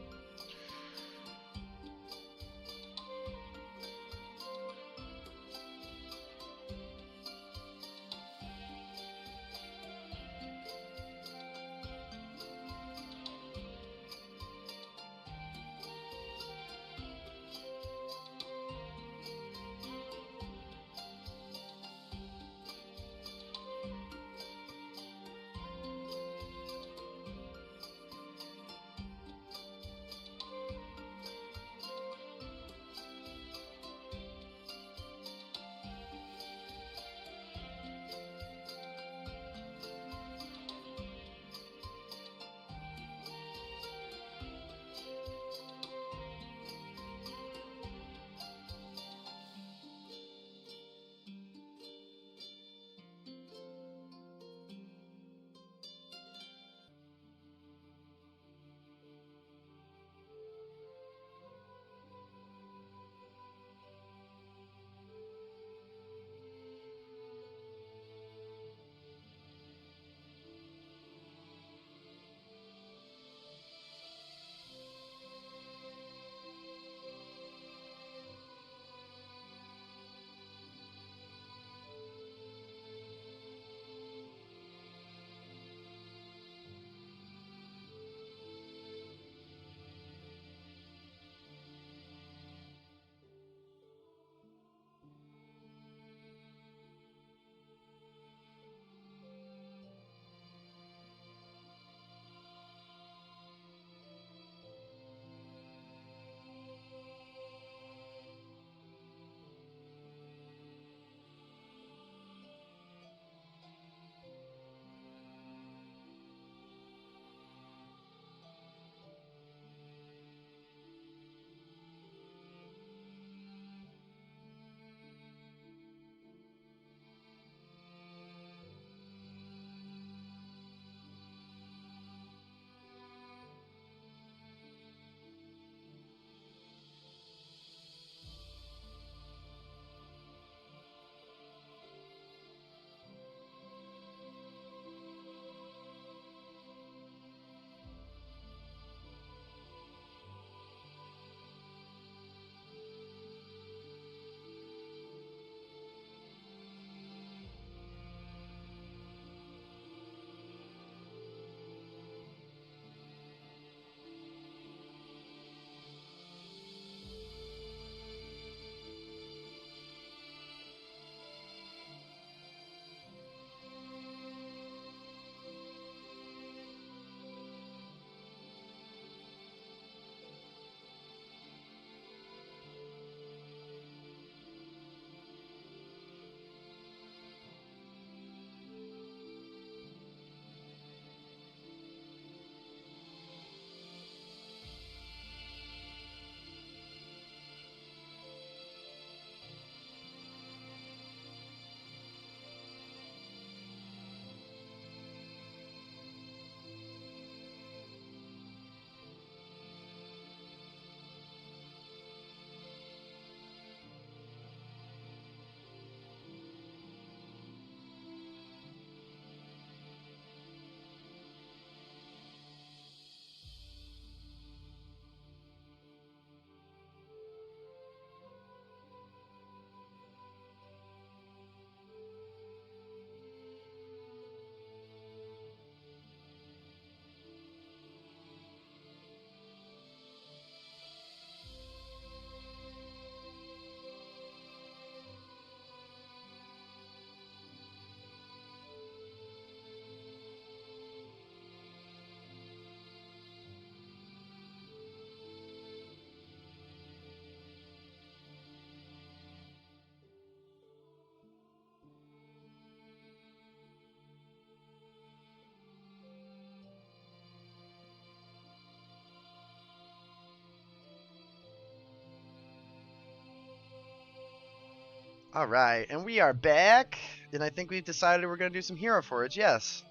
All right, and we are back, and I think we've decided we're going to do some Hero Forge, yes.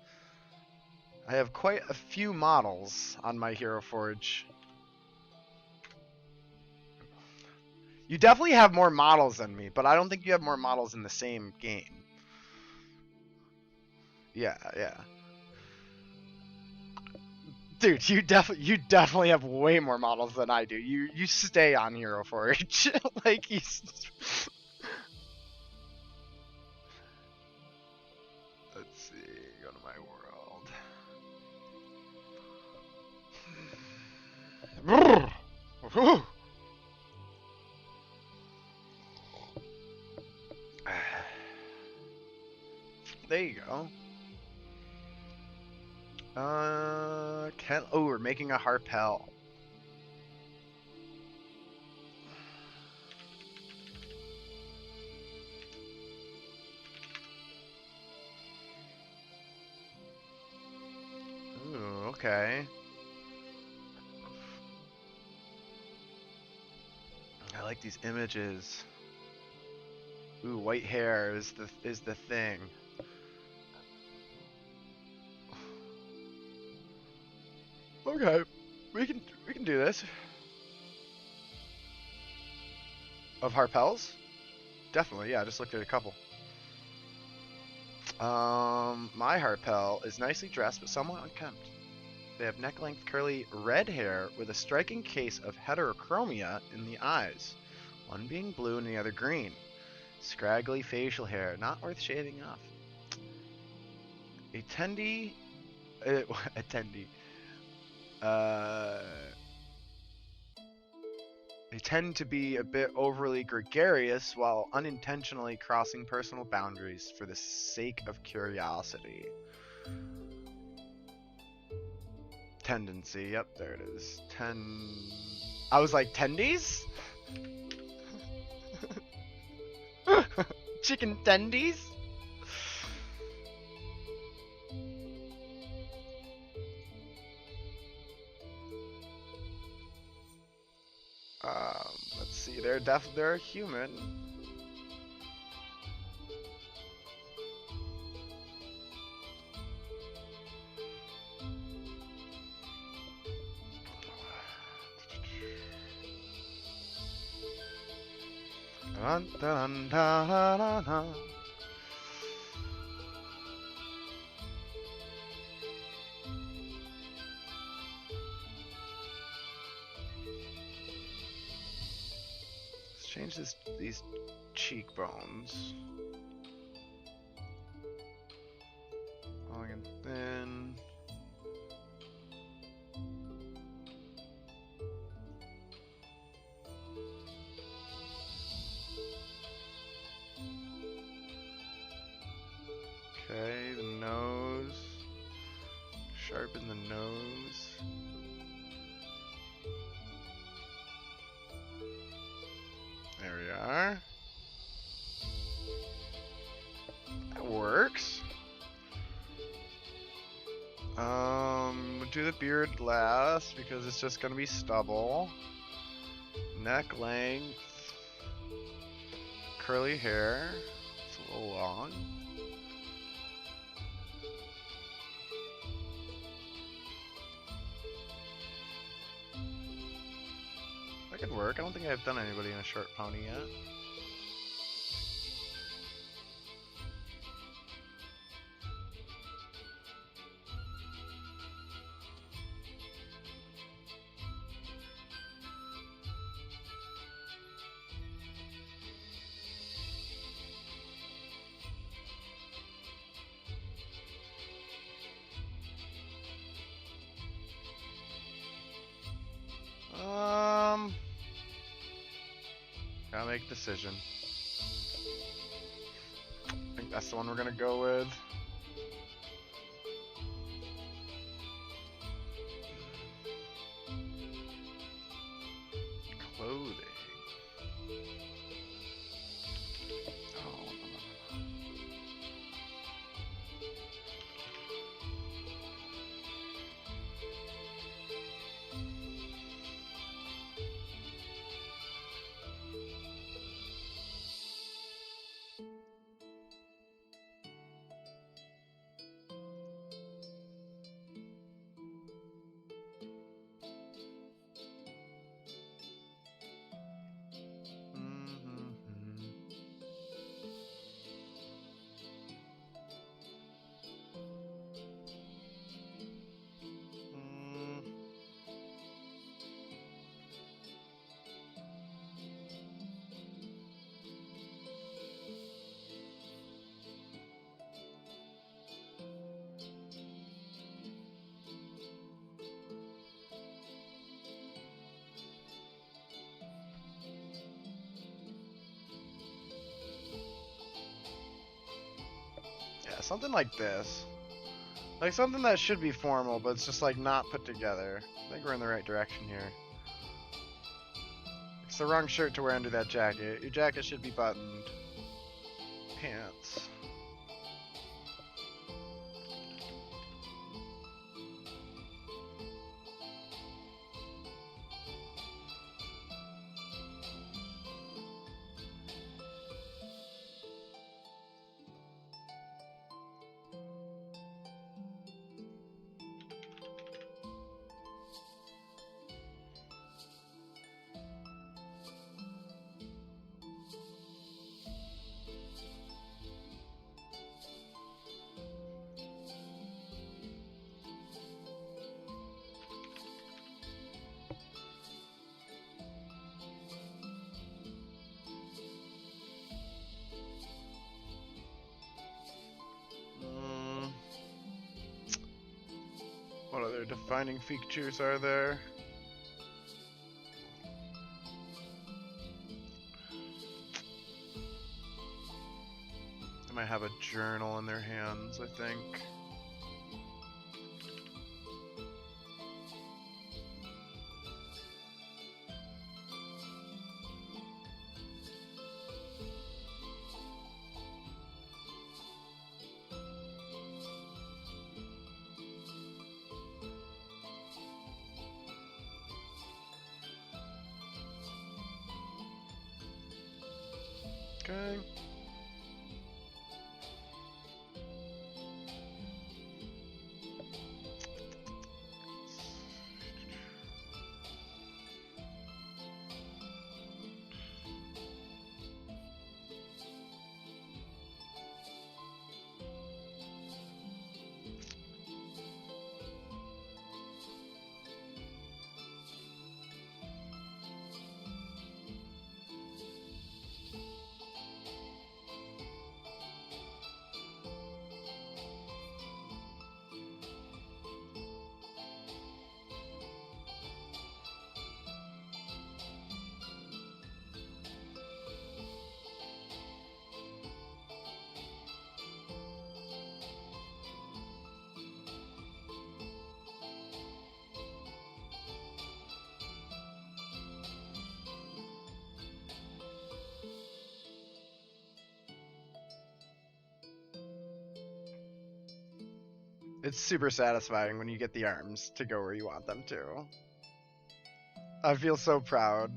I have quite a few models on my Hero Forge. You definitely have more models than me, but I don't think you have more models in the same game. Yeah, yeah. Dude, you definitely have way more models than I do. You stay on Hero Forge. Like let's see, go to my world. There you go. Oh, we're making a Harpel. Ooh, okay. I like these images. Ooh, white hair is the thing. Okay, we can do this. Of Harpels? Definitely, yeah. I just looked at a couple. My Harpel is nicely dressed but somewhat unkempt. They have neck-length curly red hair with a striking case of heterochromia in the eyes, one being blue and the other green. Scraggly facial hair, not worth shaving off. Attendee, attendee. Uh, they tend to be a bit overly gregarious while unintentionally crossing personal boundaries for the sake of curiosity. Tendency, yep, there it is. I was like, tendies? Chicken tendies? Let's see, they're human. Dun, dun, dun, dun, dun, dun. Let's change these cheekbones. Long and thin. Okay, the nose. Sharpen the nose. There we are. That works. We'll do the beard last because it's just gonna be stubble. Neck length. Curly hair. It's a little long. That could work. I don't think I've done anybody in a short pony yet. Gotta make a decision. I think that's the one we're gonna go with. Clothing. Oh, no. something like this. Like something that should be formal, but it's just like not put together. I think we're in the right direction here. It's the wrong shirt to wear under that jacket. Your jacket should be buttoned. Pants. What other defining features are there? They might have a journal in their hands, I think. Okay. It's super satisfying when you get the arms to go where you want them to. I feel so proud.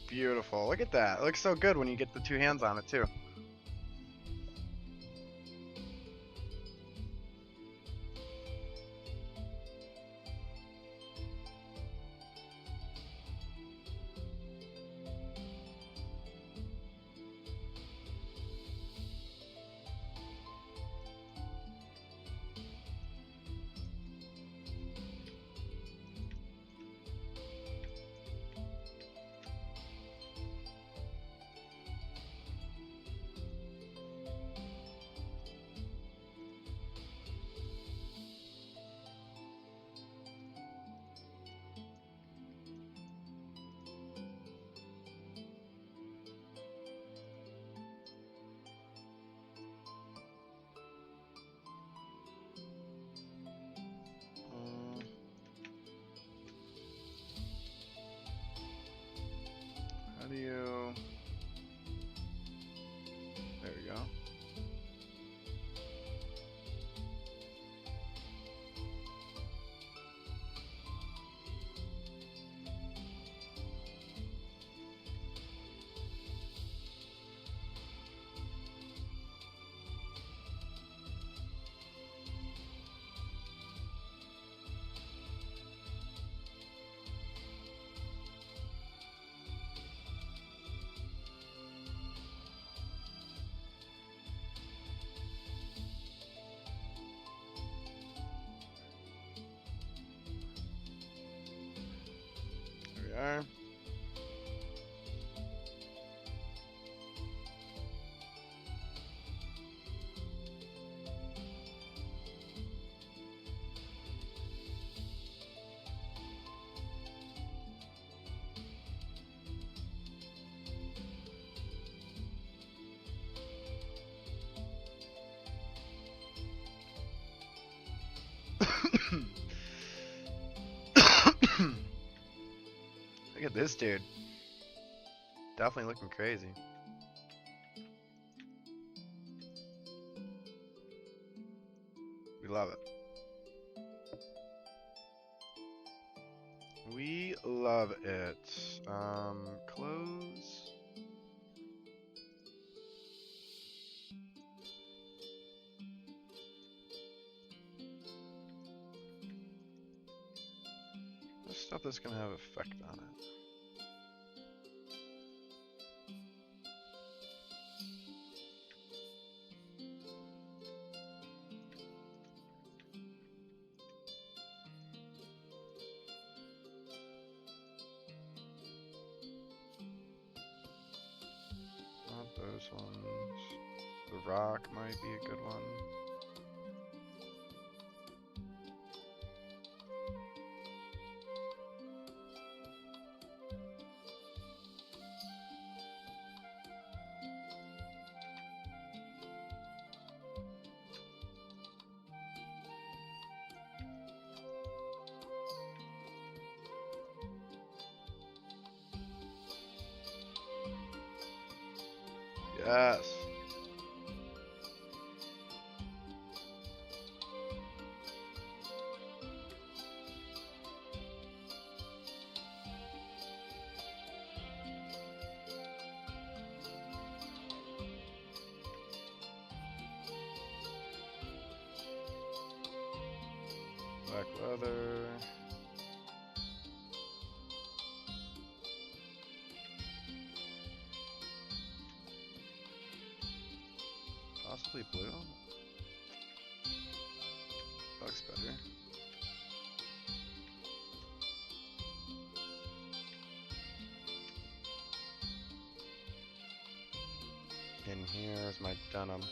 Beautiful. Look at that. It looks so good when you get the two hands on it, too. How do you... There we go. are. Look at this dude. Definitely looking crazy. We love it. We love it. Close. There's stuff that's gonna have effect on it. Not those ones. The rock might be a good one. Yes. Black leather. Possibly blue. Looks better. In here is my denim.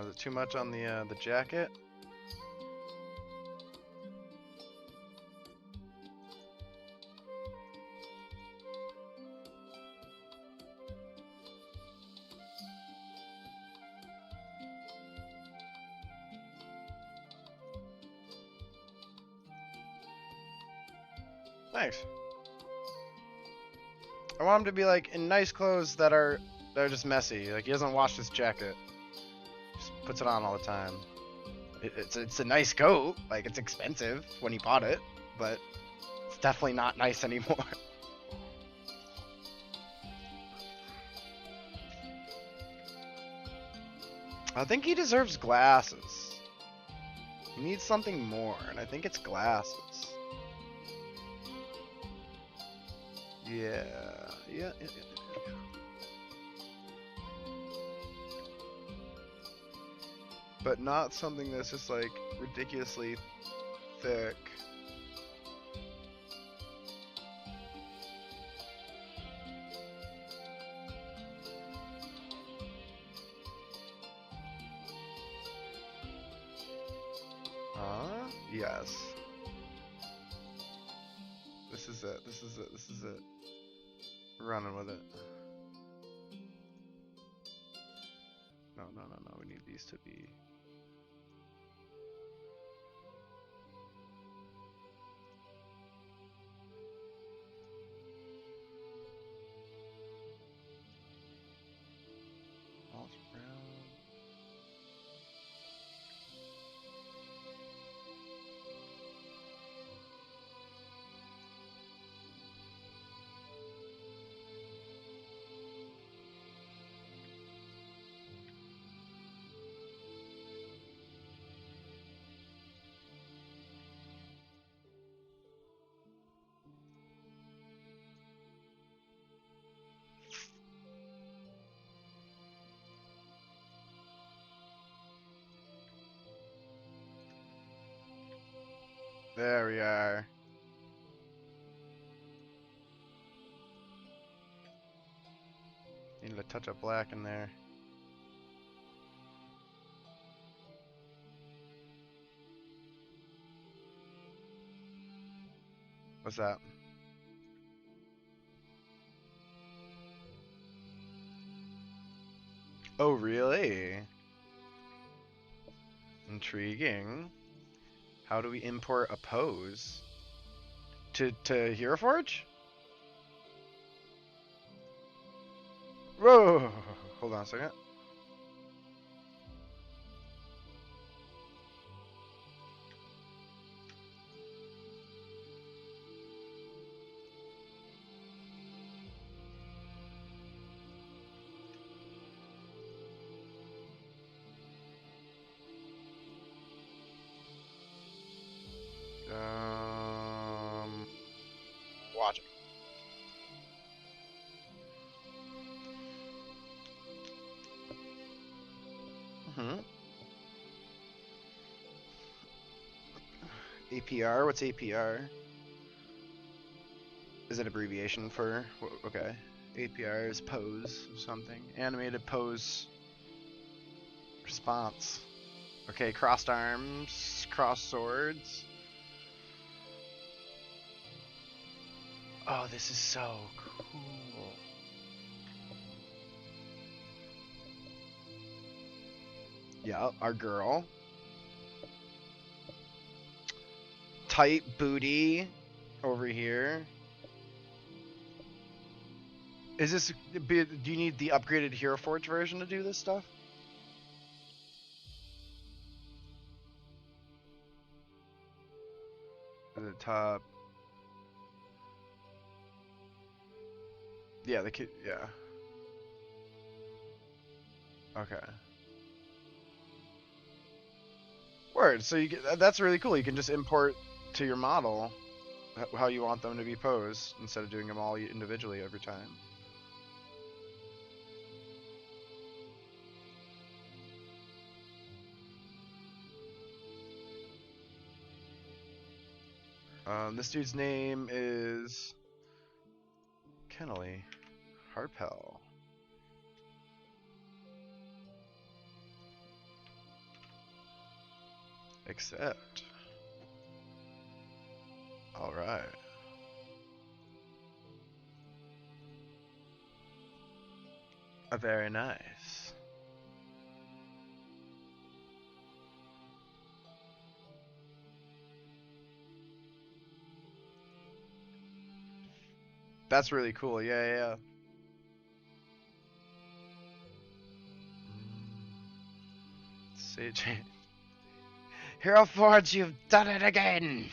Is it too much on the jacket? Thanks. I want him to be like in nice clothes that are just messy. Like he doesn't wash his jacket. Just puts it on all the time. It's a nice coat. Like it's expensive when he bought it, but it's definitely not nice anymore. I think he deserves glasses. He needs something more, and I think it's glasses. Yeah. But not something that's just like ridiculously thick. Yes. This is it. This is it. We're running with it. No. We need these to be. All brown. There we are. Need a touch of black in there. What's that? Oh, really? Intriguing. How do we import a pose? To Hero Forge? Whoa! Hold on a second. Watching. APR? What's APR? Is it abbreviation for? Okay. APR is pose or something. Animated pose response. Okay, crossed arms, crossed swords. Oh, this is so cool. Yeah, our girl. Tight booty over here. Is this? Do you need the upgraded Hero Forge version to do this stuff? The top. Yeah, the kid. Yeah. Okay. Word. So you get that's really cool. You can just import to your model how you want them to be posed instead of doing them all individually every time. This dude's name is Kennelly Harpel. Accept. All right. Very nice. That's really cool. Yeah. Sage. Hero Forge, you've done it again!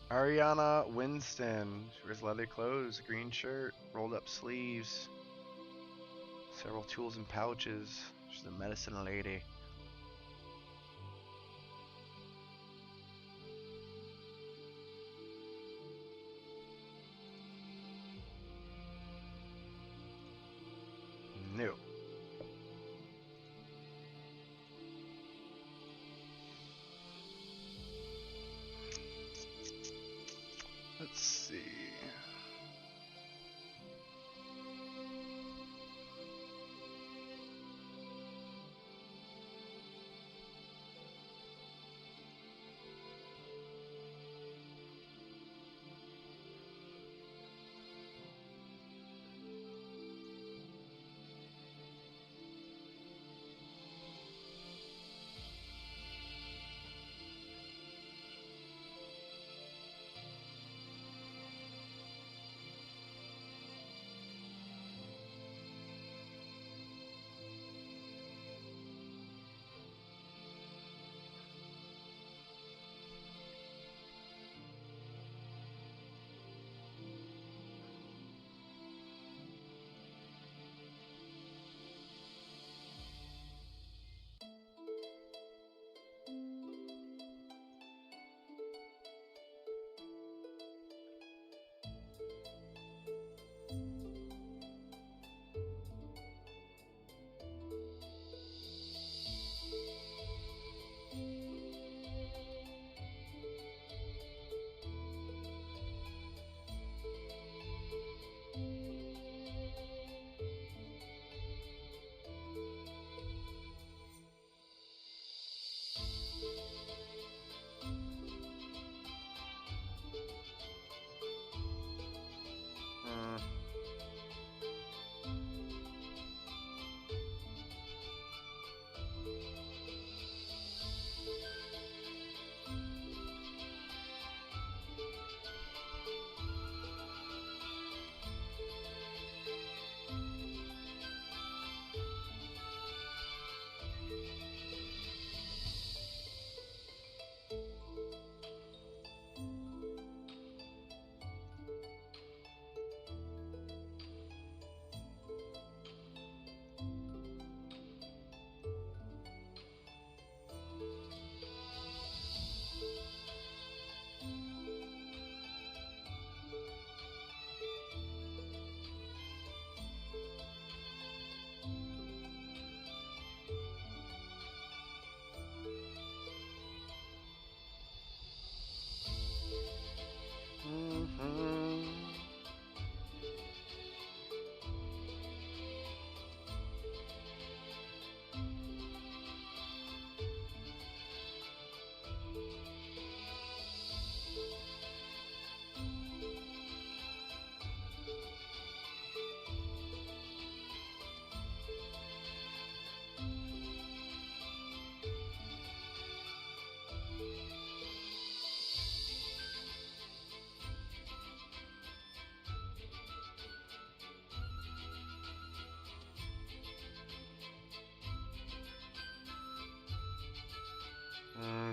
Ariana Winston. She wears leather clothes, green shirt, rolled up sleeves, several tools and pouches. She's a medicine lady. New. Let's see.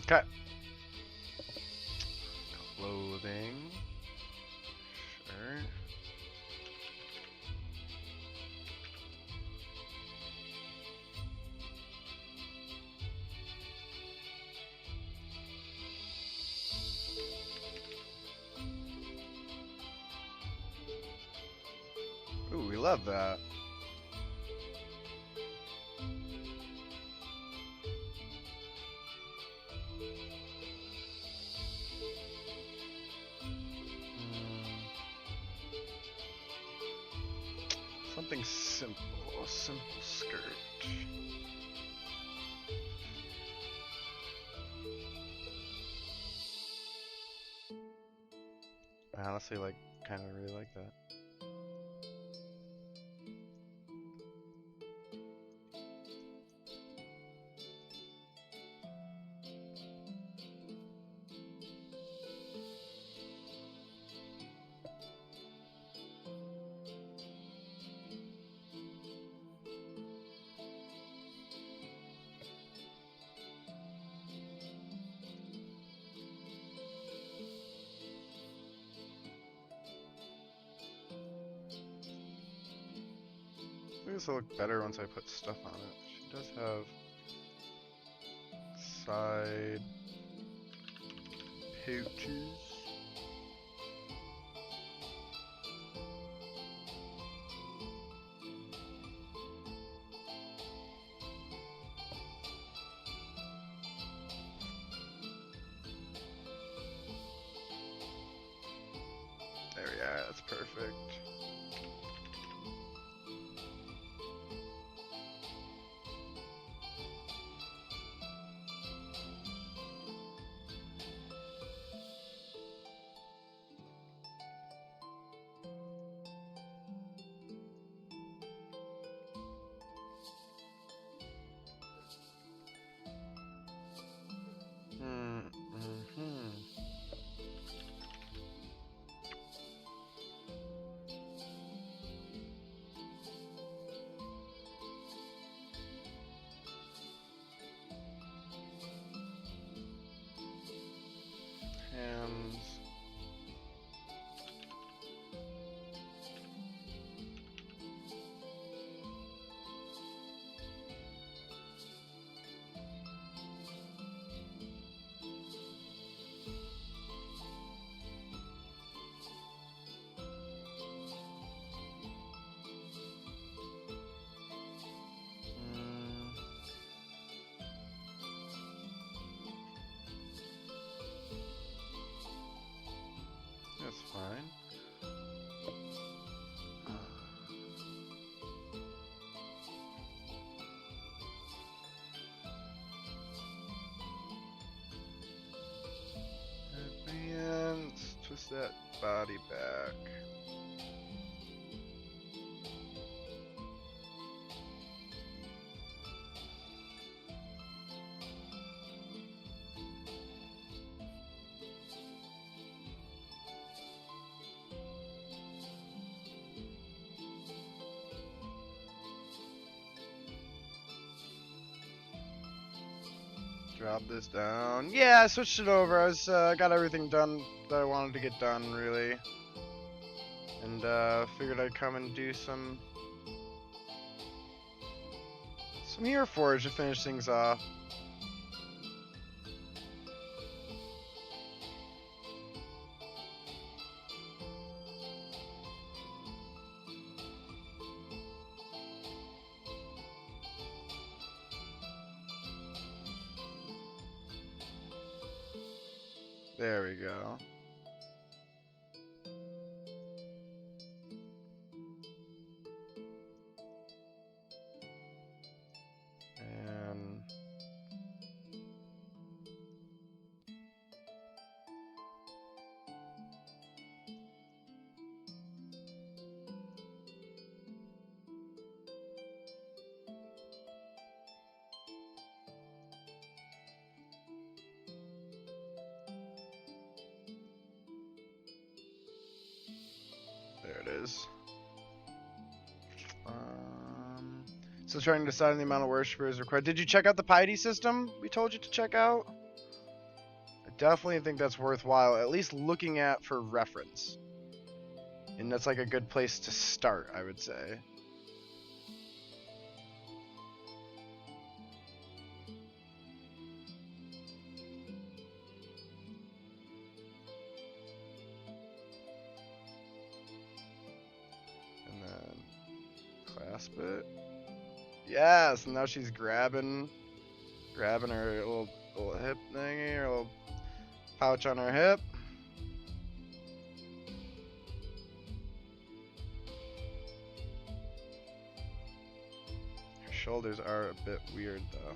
Okay. Clothing. Sure. Ooh, we love that. Something simple. A simple skirt. I honestly kind of really like that. I think this will look better once I put stuff on it. She does have side pouches. There we are, that's perfect. Hands. That's fine. And let's twist that body back. Drop this down. Yeah, I switched it over. I was got everything done that I wanted to get done, really. And figured I'd come and do some Hero Forge to finish things off. There we go. And there it is. So trying to decide on the amount of worshippers required. Did you check out the piety system we told you to check out? definitely think that's worthwhile, at least looking at for reference. And that's like a good place to start, I would say. And then clasp it. Yes, and now she's grabbing her little hip thingy, her little pouch on her hip. Her shoulders are a bit weird though.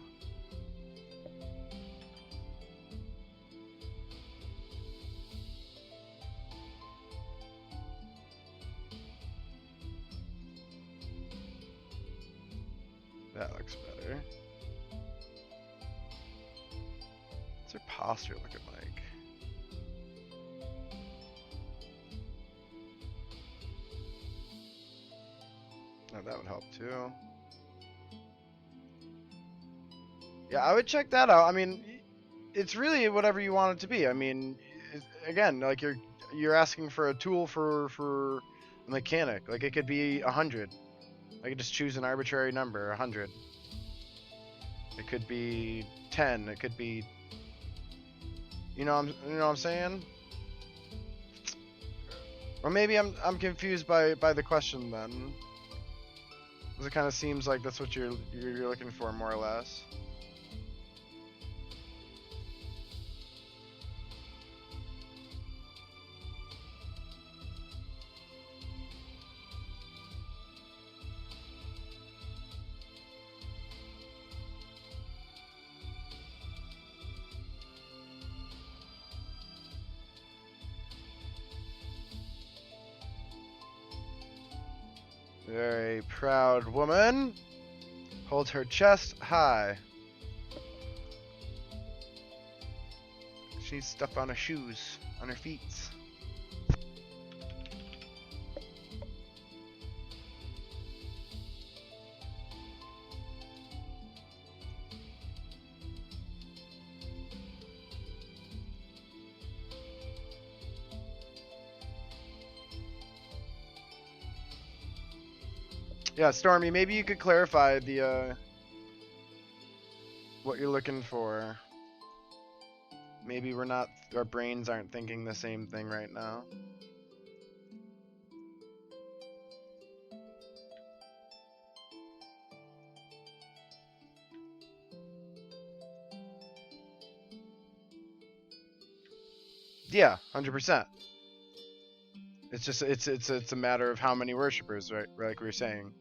That looks better. What's her posture looking like? Oh, that would help too. Yeah, I would check that out. I mean, it's really whatever you want it to be. I mean, again, like you're asking for a tool for a mechanic. Like it could be 100. I could just choose an arbitrary number, 100. It could be 10. It could be, you know what I'm saying? Or maybe I'm confused by the question then. Because it kind of seems like that's what you're looking for more or less. Very proud woman. Holds her chest high. She needs stuff on her shoes, on her feet. Yeah, Stormy, maybe you could clarify the what you're looking for. Maybe our brains aren't thinking the same thing right now. Yeah, 100%. It's just it's a matter of how many worshippers, right? Like we were saying.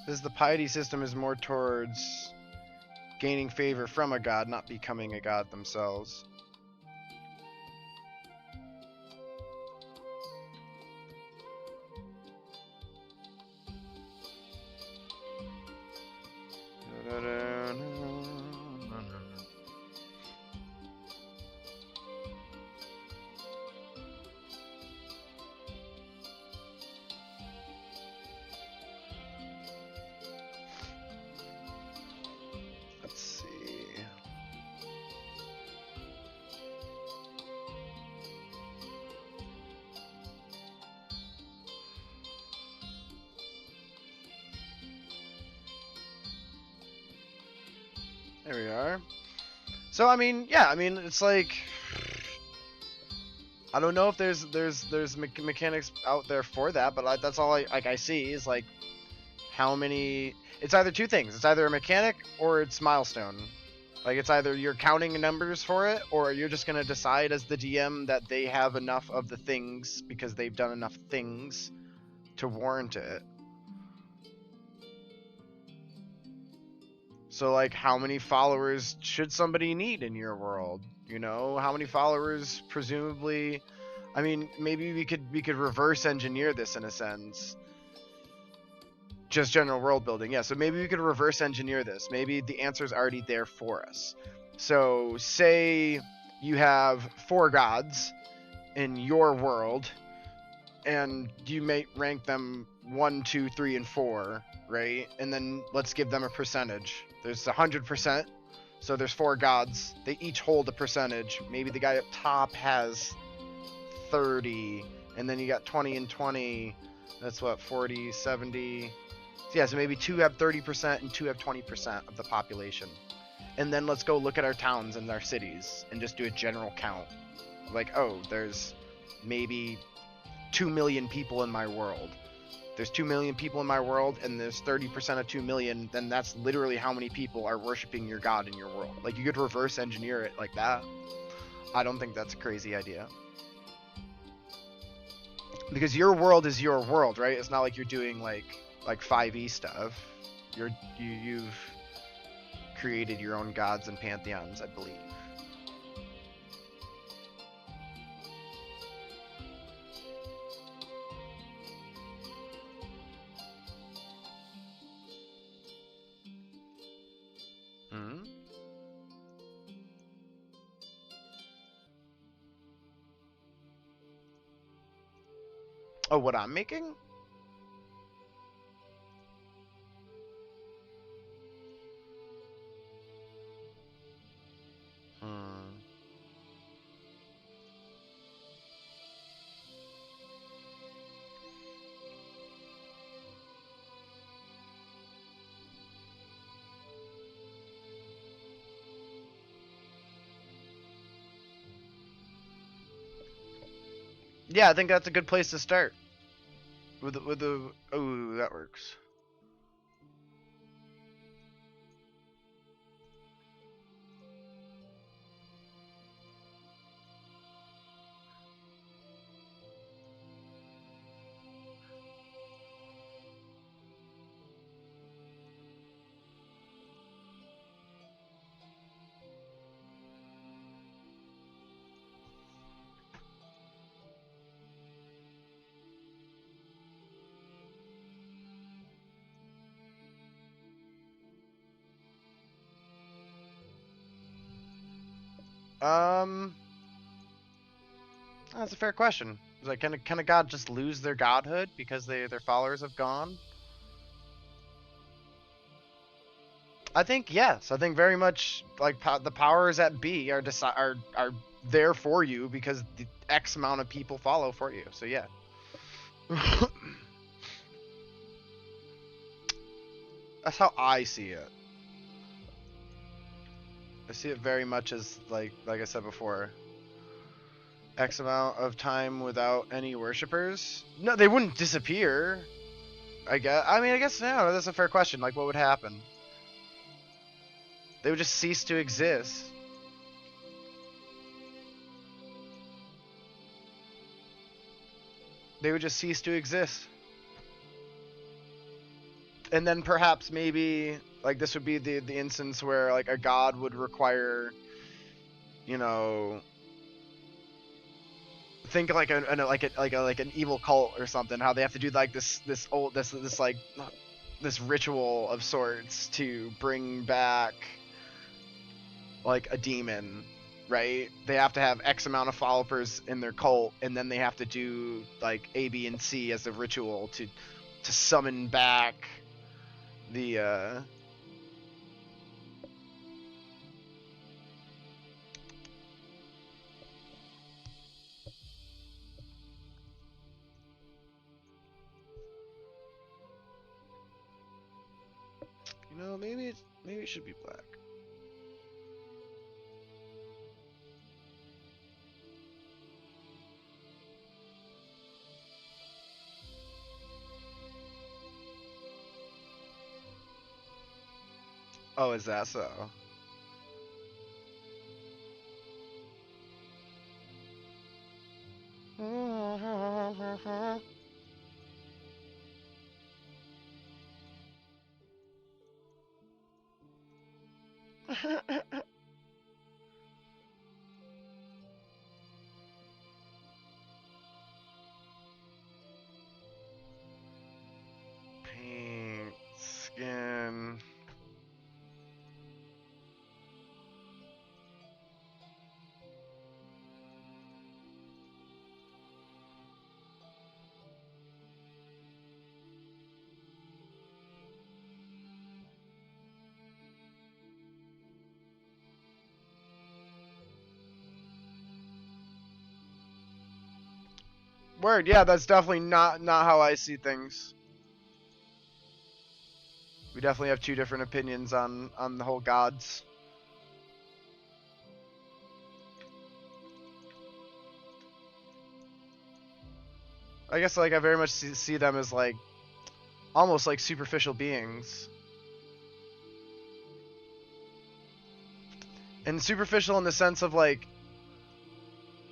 Because the piety system is more towards gaining favor from a god, not becoming a god themselves. Let's see. There we are. So I mean, yeah, I mean it's like I don't know if there's mechanics out there for that, but that's all I see is like how many. It's either two things. It's either a mechanic or it's milestone. Like it's either you're counting numbers for it, or you're just gonna decide as the DM that they have enough of the things because they've done enough things to warrant it. So like, how many followers should somebody need in your world? You know, how many followers presumably? I mean, maybe we could reverse engineer this in a sense. Just general world building, yeah. So maybe we could reverse engineer this. Maybe the answer is already there for us. So say you have 4 gods in your world, and you may rank them 1, 2, 3, and 4, right? And then let's give them a percentage. There's 100%. So there's 4 gods. They each hold a percentage. Maybe the guy up top has 30, and then you got 20 and 20. That's what, 40, 70. So yeah, so maybe 2 have 30% and 2 have 20% of the population. And then let's go look at our towns and our cities and just do a general count. Like, oh, there's maybe 2 million people in my world. There's 2 million people in my world, and there's 30% of 2 million, then that's literally how many people are worshiping your god in your world. Like, you could reverse engineer it like that. I don't think that's a crazy idea. Because your world is your world, right? It's not like you're doing like 5e stuff. You've created your own gods and pantheons, I believe. Hmm? Oh, what I'm making? Hmm. Yeah, I think that's a good place to start. With the oh, that works. Um, that's a fair question. Is like, can a god just lose their godhood because their followers have gone? I think yes. I think very much like the powers at B are there for you because the X amount of people follow for you. So yeah. That's how I see it. I see it very much as like I said before, X amount of time without any worshippers. No, they wouldn't disappear. I guess. I mean, I guess no. That's a fair question. Like, what would happen? They would just cease to exist. They would just cease to exist. And then perhaps maybe like this would be the instance where like a god would require, you know, think like like an evil cult or something. How they have to do like this like this ritual of sorts to bring back like a demon, right? They have to have X amount of followers in their cult, and then they have to do like A, B, and C as a ritual to summon back the maybe it should be black. Oh, is that so? Paint, skin. Word, yeah, that's definitely not how I see things. We definitely have two different opinions on the whole gods. I guess like I very much see them as like almost like superficial beings. And superficial in the sense of like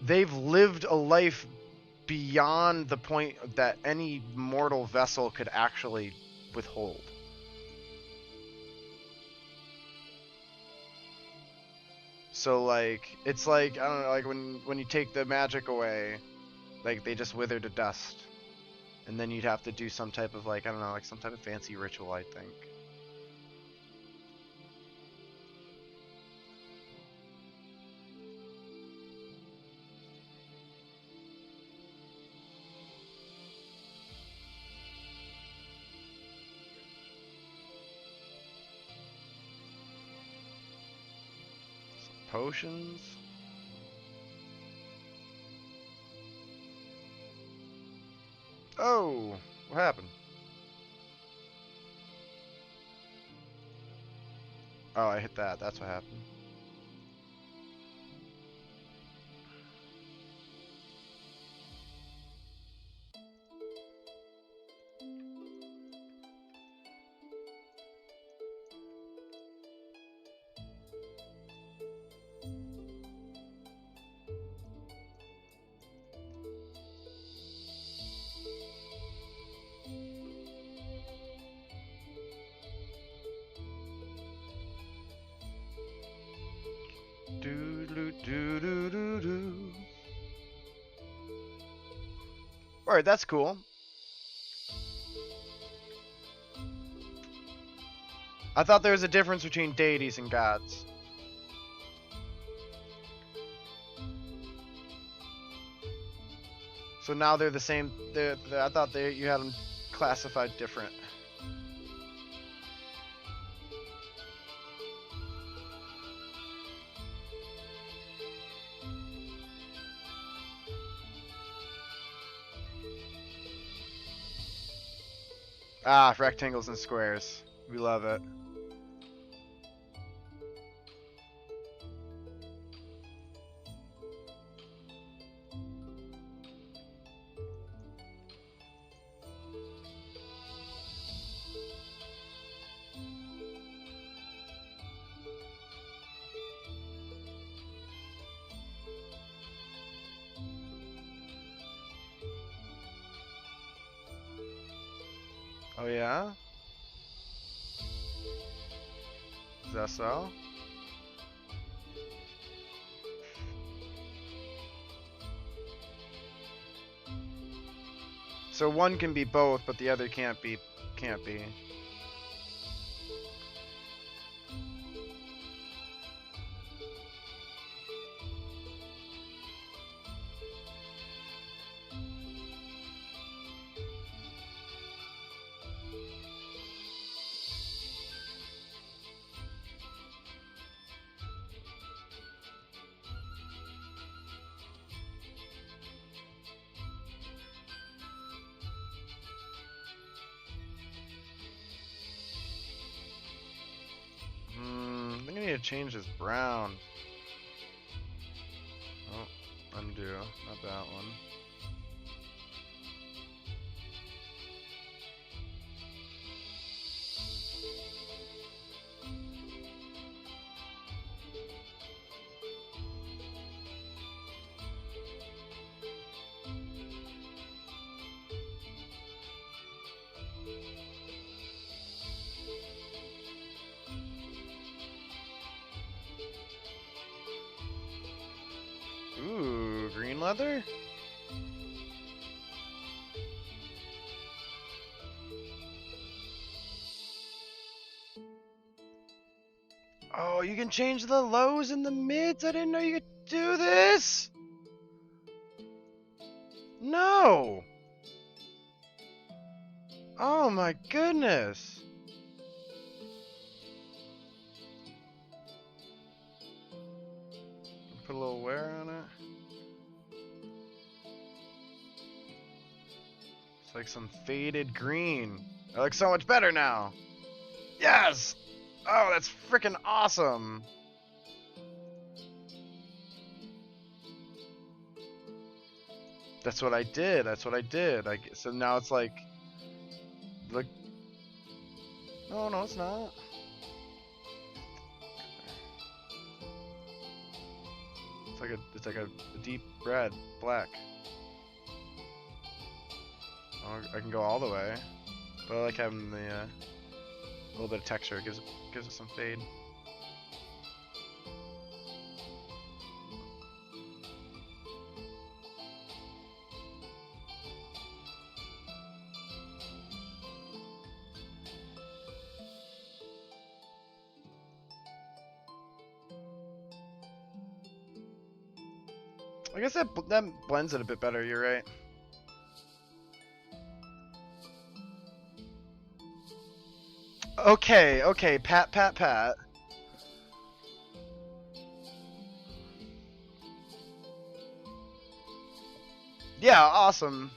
they've lived a life beyond the point that any mortal vessel could actually withhold. So like it's like I don't know, like when you take the magic away, like they just wither to dust. And then you'd have to do some type of like I don't know, like some type of fancy ritual, I think. Potions? Oh, what happened? Oh, I hit that. That's what happened. Do do do do do do. Alright, that's cool. I thought there was a difference between deities and gods. So now they're the same. I thought you had them classified different. Ah, rectangles and squares. We love it. Oh yeah? Is that so? So one can be both, but the other can't be. Can't be. I think I need to change this brown. Oh, undo. Not that one. leather? Oh, you can change the lows and the mids? I didn't know you could do this! No! Oh my goodness! Put a little wear on it. It's like some faded green. It looks so much better now. Yes! Oh, that's freaking awesome! That's what I did. That's what I did. So now it's like, look. No, no, it's not. It's like a deep red, black. Oh, I can go all the way, but I like having the little bit of texture. It gives it some fade. I guess that blends it a bit better. You're right. Okay, okay, pat, pat, pat. Yeah, awesome.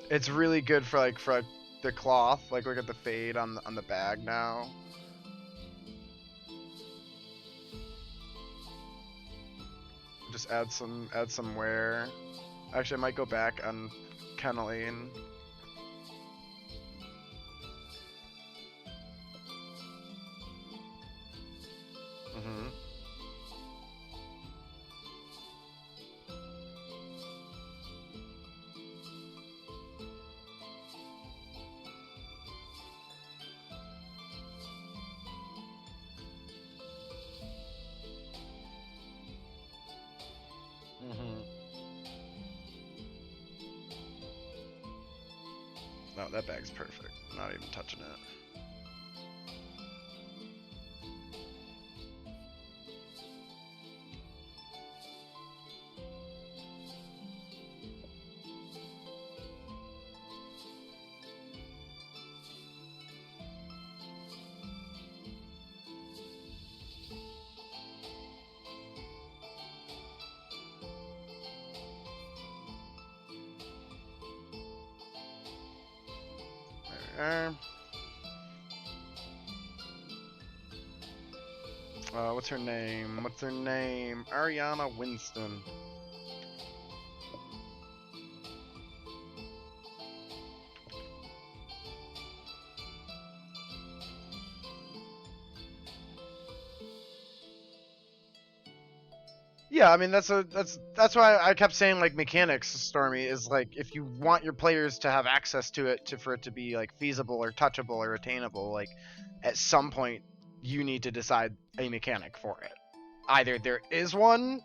It's really good for the cloth. Like look at the fade on the bag now. Just add some wear. Actually, I might go back on Kenneline. Mm-hmm. Mm-hmm. No, that bag's perfect. Not even touching it. What's her name? What's her name? Ariana Winston. Yeah, I mean that's why I kept saying like mechanics, Stormy, is like if you want your players to have access to it for it to be like feasible or touchable or attainable, like at some point you need to decide a mechanic for it. Either there is one,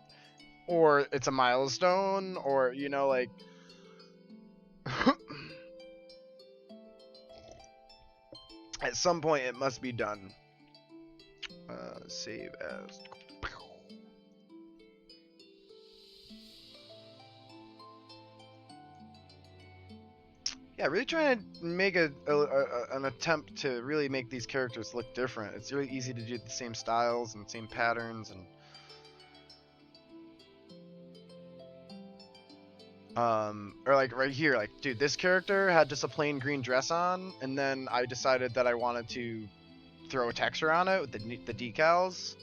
or it's a milestone, or you know like at some point it must be done. Save as. Yeah, really trying to make an attempt to really make these characters look different. It's really easy to do the same styles and same patterns and or like right here, like dude, this character had just a plain green dress on, and then I decided that I wanted to throw a texture on it with the decals,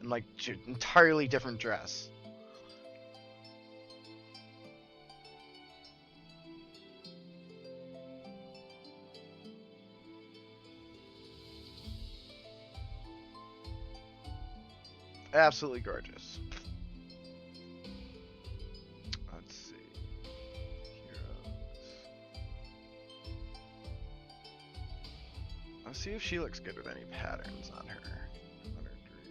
and like entirely different dress. Absolutely gorgeous. Let's see. Heroes. see if she looks good with any patterns on her. On her dress.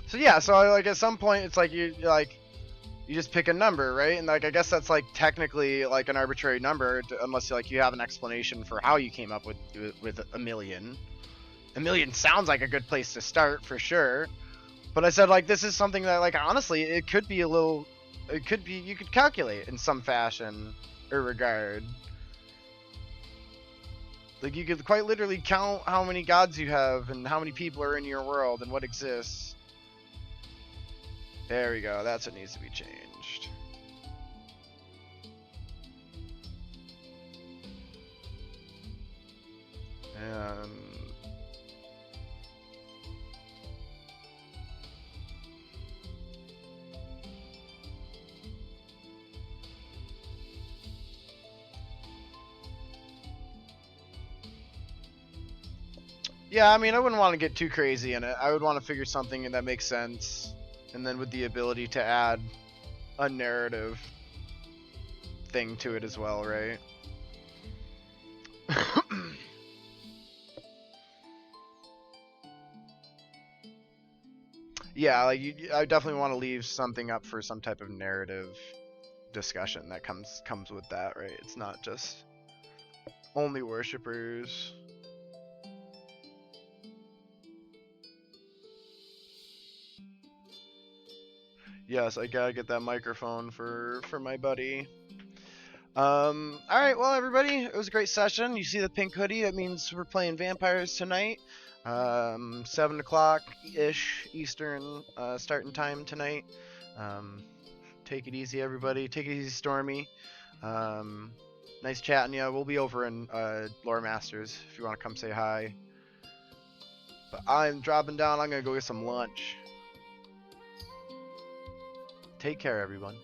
So yeah, so like at some point it's like you just pick a number, right? And like I guess that's like technically like an arbitrary number, unless like you have an explanation for how you came up with a million. A million sounds like a good place to start for sure. But I said like this is something that like honestly it could be you could calculate in some fashion or regard. Like you could quite literally count how many gods you have and how many people are in your world and what exists. There we go. That's what needs to be changed. And yeah, I mean, I wouldn't want to get too crazy in it. I would want to figure something that makes sense, and then with the ability to add a narrative thing to it as well, right? Yeah, like I definitely want to leave something up for some type of narrative discussion that comes with that, right? It's not just only worshippers. Yes, I gotta get that microphone for my buddy. All right, well, everybody, it was a great session. You see the pink hoodie? That means we're playing vampires tonight. 7 o'clock ish Eastern starting time tonight. Take it easy, everybody. Take it easy, Stormy. Nice chatting you. We'll be over in Lore Masters if you want to come say hi. But I'm dropping down. I'm gonna go get some lunch. Take care, everyone.